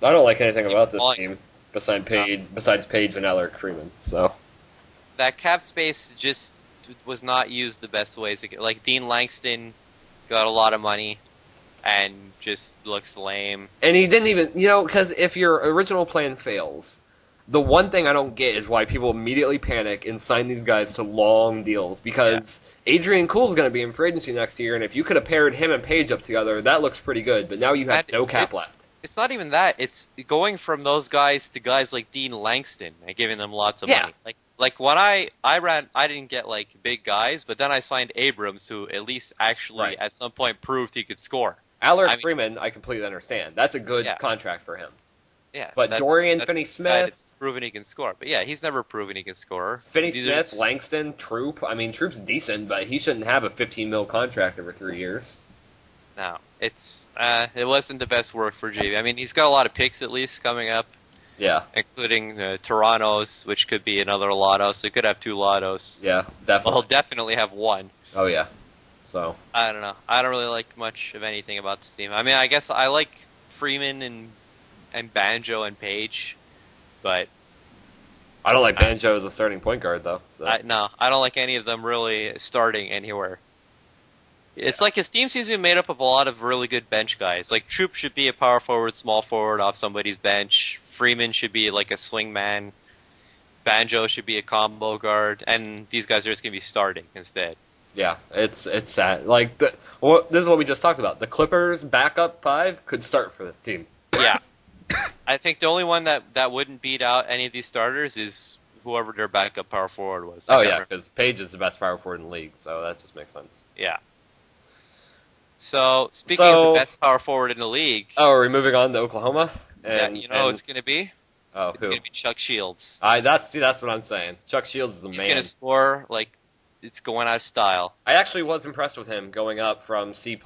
I don't like anything about this team besides Page and Alaric Freeman. So that cap space just was not used the best ways. Like Dean Langston got a lot of money. and just looks lame. And he didn't even, because if your original plan fails, the one thing I don't get is why people immediately panic and sign these guys to long deals, because Adrian Coole's going to be in free agency next year, and if you could have paired him and Page up together, that looks pretty good, but now you have no cap left. It's not even that. It's going from those guys to guys like Dean Langston and giving them lots of money. Like when I ran, I didn't get like big guys, but then I signed Abrams, who at least actually at some point proved he could score. Allard Freeman, I completely understand. That's a good contract for him. Yeah, but Dorian Finney-Smith, it's proven he can score. But yeah, he's never proven he can score. Finney-Smith, Langston, Troop. I mean, Troop's decent, but he shouldn't have a $15 million contract over 3 years. No, it wasn't the best work for JV. I mean, he's got a lot of picks at least coming up. Yeah, including Toronto's, which could be another lotto. So he could have 2 lottos. Yeah, definitely. Well, he'll definitely have 1. Oh yeah. So I don't know. I don't really like much of anything about this team. I mean, I guess I like Freeman and Banjo and Page, but I don't like Banjo as a starting point guard though. So. No, I don't like any of them really starting anywhere. It's like his team seems to be made up of a lot of really good bench guys. Like Troop should be a power forward, small forward off somebody's bench. Freeman should be like a swing man. Banjo should be a combo guard, and these guys are just gonna be starting instead. Yeah, it's sad. Like this is what we just talked about. The Clippers' backup 5 could start for this team. Yeah, I think the only one that wouldn't beat out any of these starters is whoever their backup power forward was. Because Page is the best power forward in the league, so that just makes sense. Yeah. So speaking of the best power forward in the league. Oh, are we moving on to Oklahoma? And, you know who it's going to be? Oh, it's going to be Chuck Shields. That's what I'm saying. Chuck Shields is the man. He's going to score like it's going out of style. I actually was impressed with him going up from C+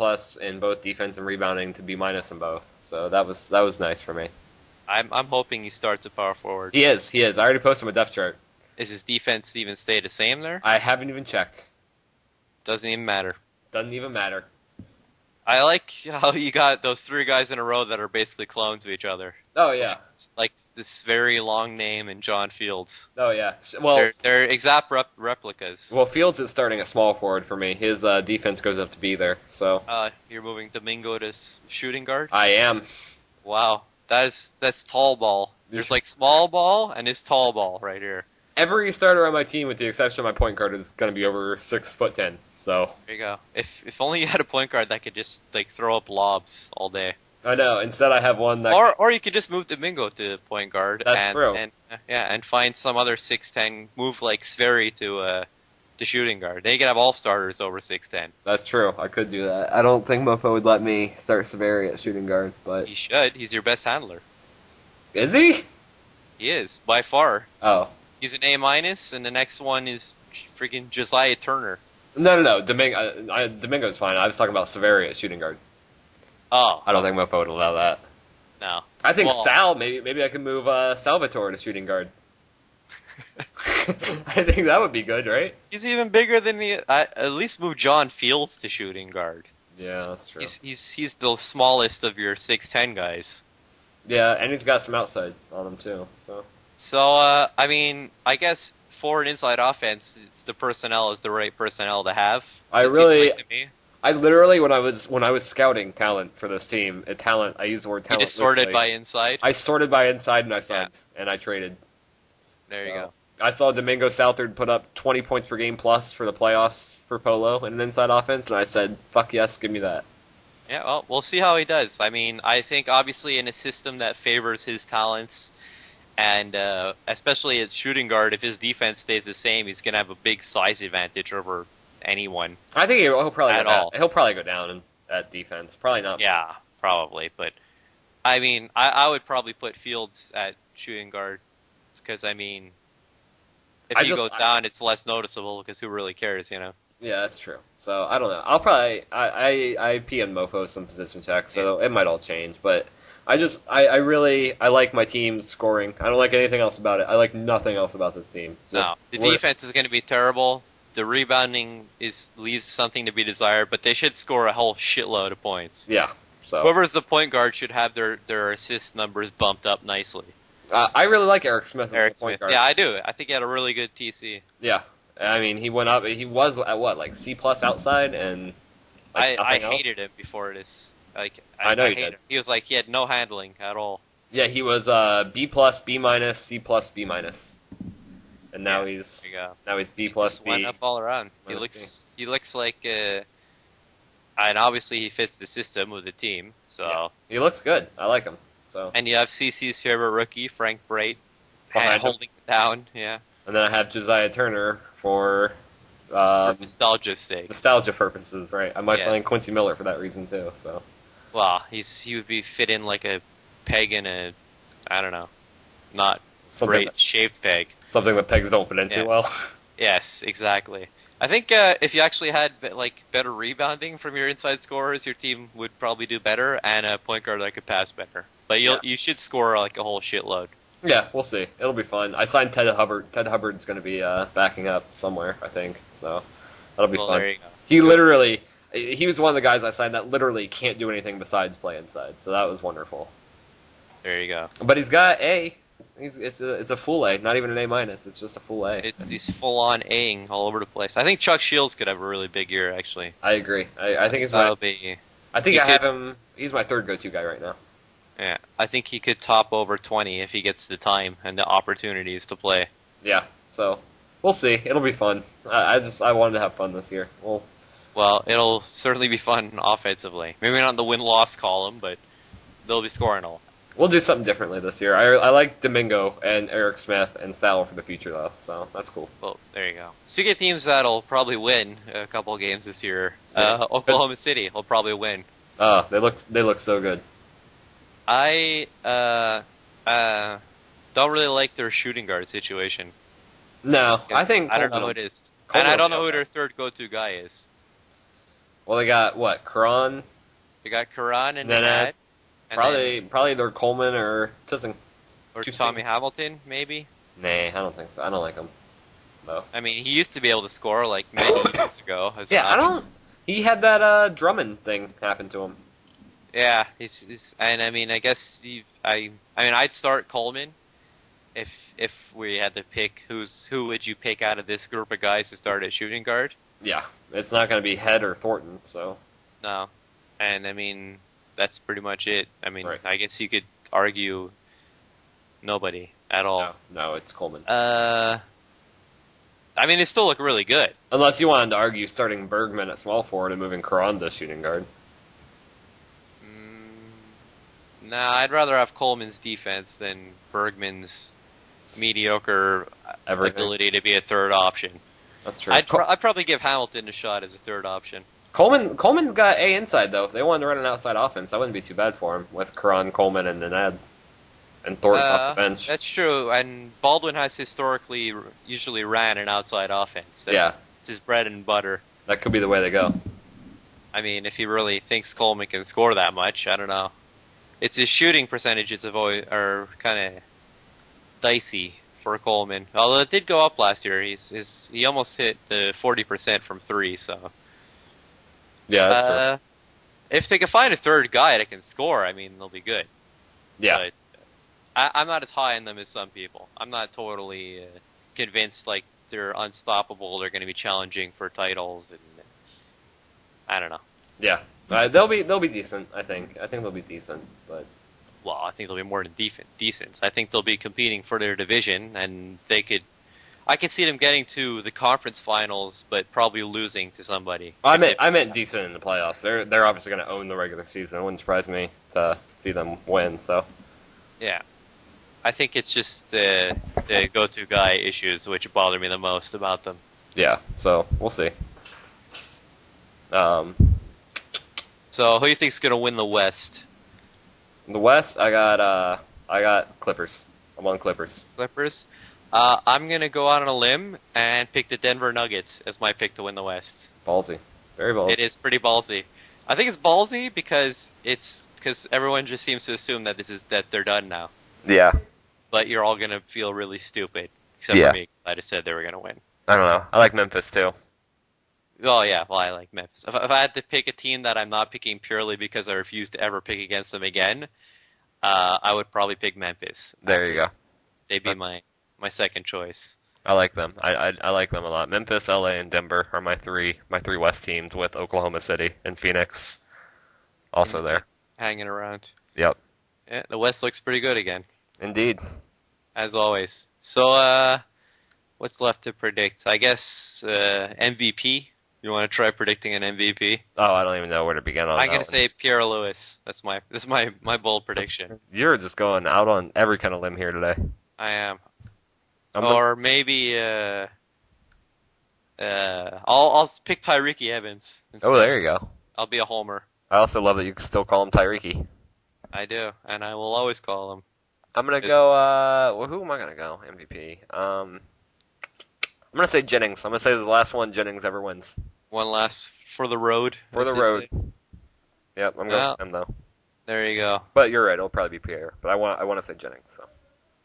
in both defense and rebounding to B- in both. So that was nice for me. I'm hoping he starts at power forward. He is. I already posted him a depth chart. Is his defense even stay the same there? I haven't even checked. Doesn't even matter. Doesn't even matter. I like how you got those 3 guys in a row that are basically clones of each other. Oh, yeah. Like this very long name and John Fields. Oh, yeah. Well, they're exact replicas. Well, Fields is starting a small forward for me. His defense goes up to be there. So you're moving Domingo to shooting guard? I am. Wow. That's tall ball. There's like small ball and there's tall ball right here. Every starter on my team, with the exception of my point guard, is going to be over 6'10". So there you go. If only you had a point guard that could just like throw up lobs all day. I know. Instead, I have one that. Or you could just move Domingo to point guard. That's true. And find some other 6'10", move like Sverry to shooting guard. They could have all starters over 6'10". That's true. I could do that. I don't think Mofo would let me start Sverry at shooting guard, but he should. He's your best handler. Is he? He is by far. Oh. He's an A-, and the next one is freaking Josiah Turner. No. Domingo's fine. I was talking about Sverry at shooting guard. Oh. I don't think Mofo would allow that. No. I think Sal, maybe I could move Salvatore to shooting guard. I think that would be good, right? He's even bigger than me. At least move John Fields to shooting guard. Yeah, that's true. He's the smallest of your 6'10" guys. Yeah, and he's got some outside on him too, So, I mean, I guess for an inside offense, the personnel is the right personnel to have. I literally, when I was scouting talent for this team, I use the word talent. You just sorted by inside? I sorted by inside and I signed, and I traded. There you go. I saw Domingo Southard put up 20 points per game plus for the playoffs for Polo in an inside offense, and I said, fuck yes, give me that. Yeah, well, we'll see how he does. I mean, I think obviously in a system that favors his talents, and especially at shooting guard, if his defense stays the same, he's going to have a big size advantage over anyone. I think he'll probably go down at defense. Probably not. Yeah, probably. But, I mean, I would probably put Fields at shooting guard because, I mean, if he goes down, it's less noticeable because who really cares, you know? Yeah, that's true. So, I don't know. I'll probably... I PM Mofo some position checks, so it might all change, but... I like my team scoring. I don't like anything else about it. I like nothing else about this team. The defense is going to be terrible. The rebounding leaves something to be desired, but they should score a whole shitload of points. Yeah. So whoever's the point guard should have their assist numbers bumped up nicely. I really like Eric Smith. Point guard. Yeah, I do. I think he had a really good TC. Yeah. I mean, he went up. He was at what, like C+ outside, and I hated him before this. Like I know I he hate did. him. He was like he had no handling at all. Yeah, he was B+, B-, C+, B-, and now There he's you go. now he's B+, He just B. went up all around. minus He looks like and obviously he fits the system of the team. So Yeah. He looks good. I like him. So and you have CC's favorite rookie, Frank Bright, Behind him. holding it down. Yeah, And then I have Josiah Turner for for nostalgia's sake. nostalgia purposes, right? I might Yes. sign Quincy Miller for that reason too. So Well, he would be fit in like a peg in a, I don't know, not something great shaped peg. something that pegs don't fit into Yeah. well. Yes, exactly. I think if you actually had better rebounding from your inside scorers, your team would probably do better, and a point guard that could pass better. But you should score like a whole shitload. Yeah, we'll see. It'll be fun. I signed Ted Hubbard. Ted Hubbard's going to be backing up somewhere, I think. So that'll be Well, fun. there you go. He was one of the guys I signed that literally can't do anything besides play inside. So that was wonderful. There you go. But he's got A. It's a full A, not even an A-. It's just a full A. He's full on A-ing all over the place. I think Chuck Shields could have a really big year, actually. I agree. I think that'll be. I think he I have could- him. He's my third go-to guy right now. Yeah, I think he could top over 20 if he gets the time and the opportunities to play. Yeah. So we'll see. It'll be fun. I wanted to have fun this year. Well, it'll certainly be fun offensively. Maybe not in the win-loss column, but they'll be scoring a lot. We'll do something differently this year. I like Domingo and Eric Smith and Sal for the future though, so that's cool. Well, there you go. Speaking of teams that'll probably win a couple of games this year, Yeah. Oklahoma City will probably win. They look so good. I don't really like their shooting guard situation. No, I think I don't know who Coleman- it is, Coleman and I will don't be know who okay. their third go-to guy is. Well, they got what? Karan, They got Karan and Nenad. Nenad, and probably either Coleman or Tissing. or Too Tommy soon. Hamilton, maybe. Nah, I don't think so. I don't like him. No. I mean, he used to be able to score like many years ago. As an Yeah, I option. don't. He had that Drummond thing happen to him. Yeah, he's and I mean, I guess I'd start Coleman if we had to pick who would you pick out of this group of guys to start at shooting guard? Yeah, it's not going to be Head or Thornton. So No, and I mean that's pretty much it. I mean, Right. I guess you could argue nobody at all. no, it's Coleman. I mean, they still look really good. Unless you wanted to argue starting Bergman at small forward and moving Karan to shooting guard. Nah, I'd rather have Coleman's defense than Bergman's mediocre Everything. ability to be a third option. That's true. I'd probably give Hamilton a shot as a third option. Coleman's got A inside though. If they wanted to run an outside offense, that wouldn't be too bad for him with Karan, Coleman, and Nenad, and Thornton off the bench. That's true, and Baldwin has historically usually ran an outside offense. Yeah. It's his bread and butter. That could be the way they go. I mean, if he really thinks Coleman can score that much, I don't know. It's his shooting percentages are kind of dicey for Coleman. Although it did go up last year. He almost hit the 40% from three. So Yeah, that's true. if they can find a third guy that can score, I mean, they'll be good. Yeah, But I'm not as high on them as some people. I'm not totally convinced like they're unstoppable. They're going to be challenging for titles, and I don't know. yeah. They'll be decent. I think they'll be decent, but Well, I think they'll be more than decent. I think they'll be competing for their division, and I could see them getting to the conference finals, but probably losing to somebody. I meant decent in the playoffs. They're obviously going to own the regular season. It wouldn't surprise me to see them win. So Yeah. I think it's just the go-to guy issues which bother me the most about them. yeah, so we'll see. So, who do you think's going to win the West? In the West, I got Clippers. I'm on Clippers. Clippers? I'm going to go out on a limb and pick the Denver Nuggets as my pick to win the West. Ballsy, very ballsy. It is pretty ballsy. I think it's ballsy because everyone just seems to assume that they're done now. Yeah. But you're all going to feel really stupid, except Yeah. for me. I just said they were going to win. I don't know. I like Memphis too. Oh, yeah, well, I like Memphis. If I had to pick a team that I'm not picking purely because I refuse to ever pick against them again, I would probably pick Memphis. There you go. They'd be my second choice. I like them. I like them a lot. Memphis, LA, and Denver are my three West teams with Oklahoma City and Phoenix also there. Hanging around. Yep. Yeah, the West looks pretty good again. Indeed. As always. So, what's left to predict? I guess MVP. You want to try predicting an MVP? Oh, I don't even know where to begin on I'm that gonna one. say Pierre Lewis. That's my bold prediction. You're just going out on every kind of limb here today. I am. Or maybe I'll pick Tyreek Evans instead. Oh, there you go. I'll be a homer. I also love that you can still call him Tyreek. I do, and I will always call him. I'm gonna go. Well, who am I gonna go? MVP. I'm gonna say Jennings. I'm gonna say this is the last one Jennings ever wins. One last for the road. For the road. Yep, I'm going with him though. There you go. But you're right. It'll probably be Pierre. But I want to say Jennings. So.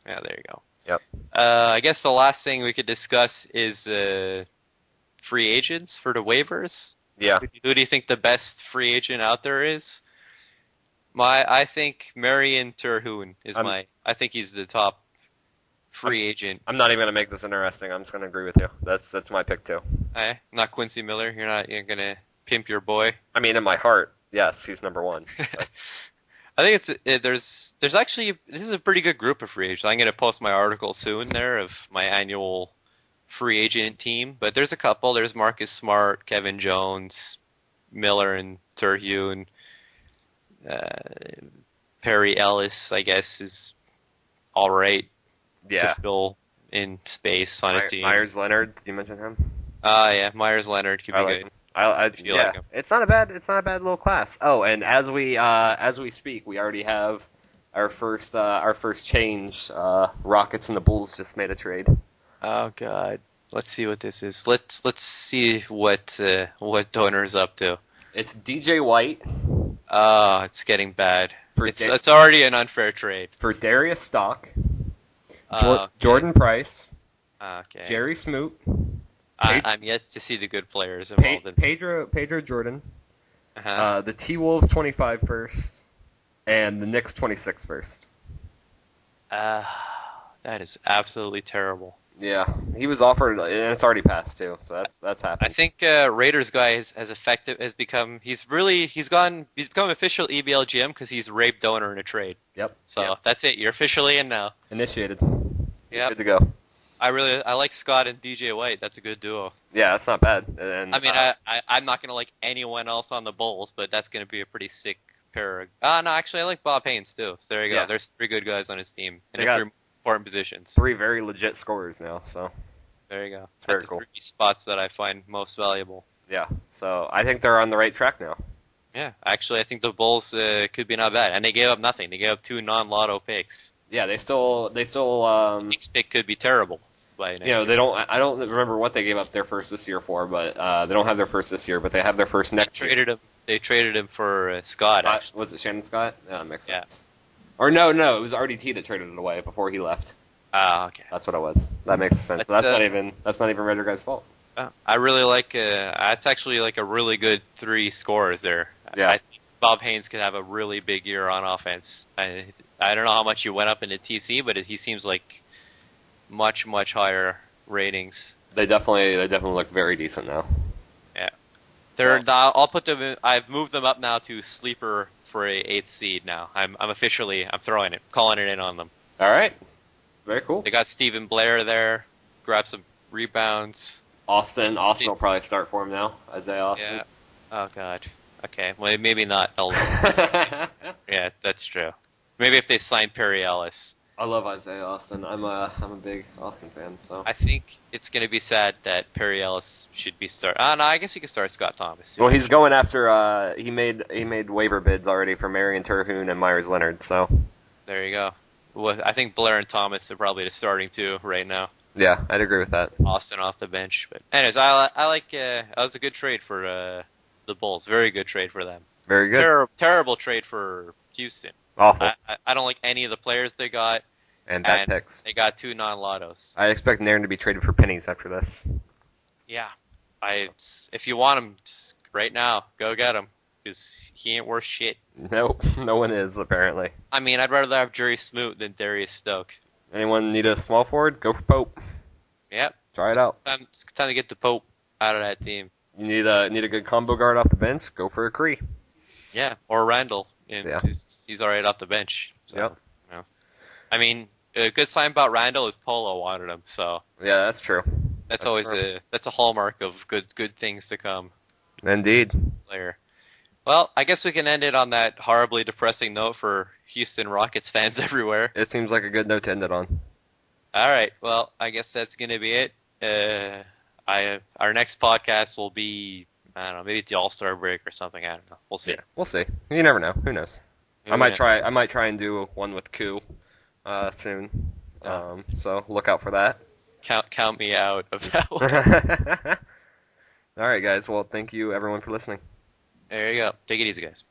Yeah, there you go. Yep. I guess the last thing we could discuss is free agents for the waivers. Yeah. Who do you think the best free agent out there is? I think Marion Terhune is I think he's the top free agent. I'm not even gonna make this interesting. I'm just gonna agree with you. That's my pick too. Not Quincy Miller. You're gonna pimp your boy. I mean, in my heart, yes, he's number one. I think there's actually this is a pretty good group of free agents. I'm gonna post my article soon there of my annual free agent team. But there's a couple. There's Marcus Smart, Kevin Jones, Miller, and Terhune. Perry Ellis, I guess, is all right. Yeah. To fill in space on a team. Myers Leonard, did you mention him? Yeah, Myers Leonard could be good. Like him. It's not a bad little class. Oh, and as we speak, we already have our first change. Rockets and the Bulls just made a trade. Oh God, let's see what this is. Let's see what Donor's up to. It's DJ White. Oh, it's getting bad. It's already an unfair trade. For Darius Stock, okay. Jordan Price, okay. Jerry Smoot. I'm yet to see the good players involved in Pedro Jordan, the T-Wolves 25 first, and the Knicks 26 first. That is absolutely terrible. Yeah, he was offered, and it's already passed too, so that's happened. I think Raiders guy has become official EBL GM because he's raped Donor in a trade. Yep. So That's it. You're officially in now. Initiated. Yeah. Good to go. I like Scott and DJ White. That's a good duo. Yeah, that's not bad. And, I mean, I'm not gonna like anyone else on the Bulls, but that's gonna be a pretty sick pair. No, actually, I like Bob Haynes too. So there you go. Yeah. There's 3 good guys on his team in 3 important positions. 3 very legit scorers now. So there you go. It's very cool. 3 spots that I find most valuable. Yeah. So I think they're on the right track now. Yeah, actually, I think the Bulls could be not bad, and they gave up nothing. They gave up 2 non-lotto picks. Yeah, they still. Next pick could be terrible. They don't. I don't remember what they gave up their first this year for, but they don't have their first this year. But they have their first next year. They traded him for Scott. Actually. Was it Shannon Scott? Yeah, that makes sense. Or no, it was RDT that traded it away before he left. Okay. That's what it was. That makes sense. So that's not even Raider guy's fault. I really like. It's actually like a really good 3 scorers there. Yeah. I think Bob Haynes could have a really big year on offense. I don't know how much he went up into TC, but he seems like much higher ratings. They definitely look very decent now. Yeah. I'll put them. I've moved them up now to sleeper for a 8th seed now. I'm calling it in on them. All right. Very cool. They got Stephen Blair there. Grab some rebounds. Austin will probably start for him now. Isaiah Austin. Yeah. Oh God. Okay. Well, maybe not. Yeah, that's true. Maybe if they sign Perry Ellis. I love Isaiah Austin. I'm a big Austin fan. So I think it's going to be sad that Perry Ellis should be start. No, I guess you could start Scott Thomas. Well, he's going after. He made waiver bids already for Marion Terhune and Myers Leonard. So there you go. Well, I think Blair and Thomas are probably the starting 2 right now. Yeah, I'd agree with that. Austin off the bench, but anyways, I like. That was a good trade for the Bulls. Very good trade for them. Very good. Terrible trade for Houston. Awful. I don't like any of the players they got. And bad picks. They got 2 non-lottos. I expect Nairn to be traded for pennies after this. Yeah. If you want him right now, go get him. Because he ain't worth shit. Nope, no one is, apparently. I mean, I'd rather have Jerry Smoot than Darius Stoke. Anyone need a small forward? Go for Pope. Yep. Try it out. It's time to get the Pope out of that team. You need a good combo guard off the bench? Go for a Cree. Yeah, or Randall. Yeah. He's all right off the bench. So, Yep. you know. I mean, a good sign about Randall is Polo wanted him, so Yeah, that's true. that's always true. a hallmark of good things to come. Indeed. Player. Well, I guess we can end it on that horribly depressing note for Houston Rockets fans everywhere. It seems like a good note to end it on. All right. Well, I guess that's going to be it. Our next podcast will be, I don't know, maybe it's the All-Star break or something. I don't know. We'll see. Yeah, we'll see. You never know. Who knows? I might try and do one with Koo soon. So look out for that. Count me out of that one. All right, guys. Well, thank you everyone for listening. There you go. Take it easy, guys.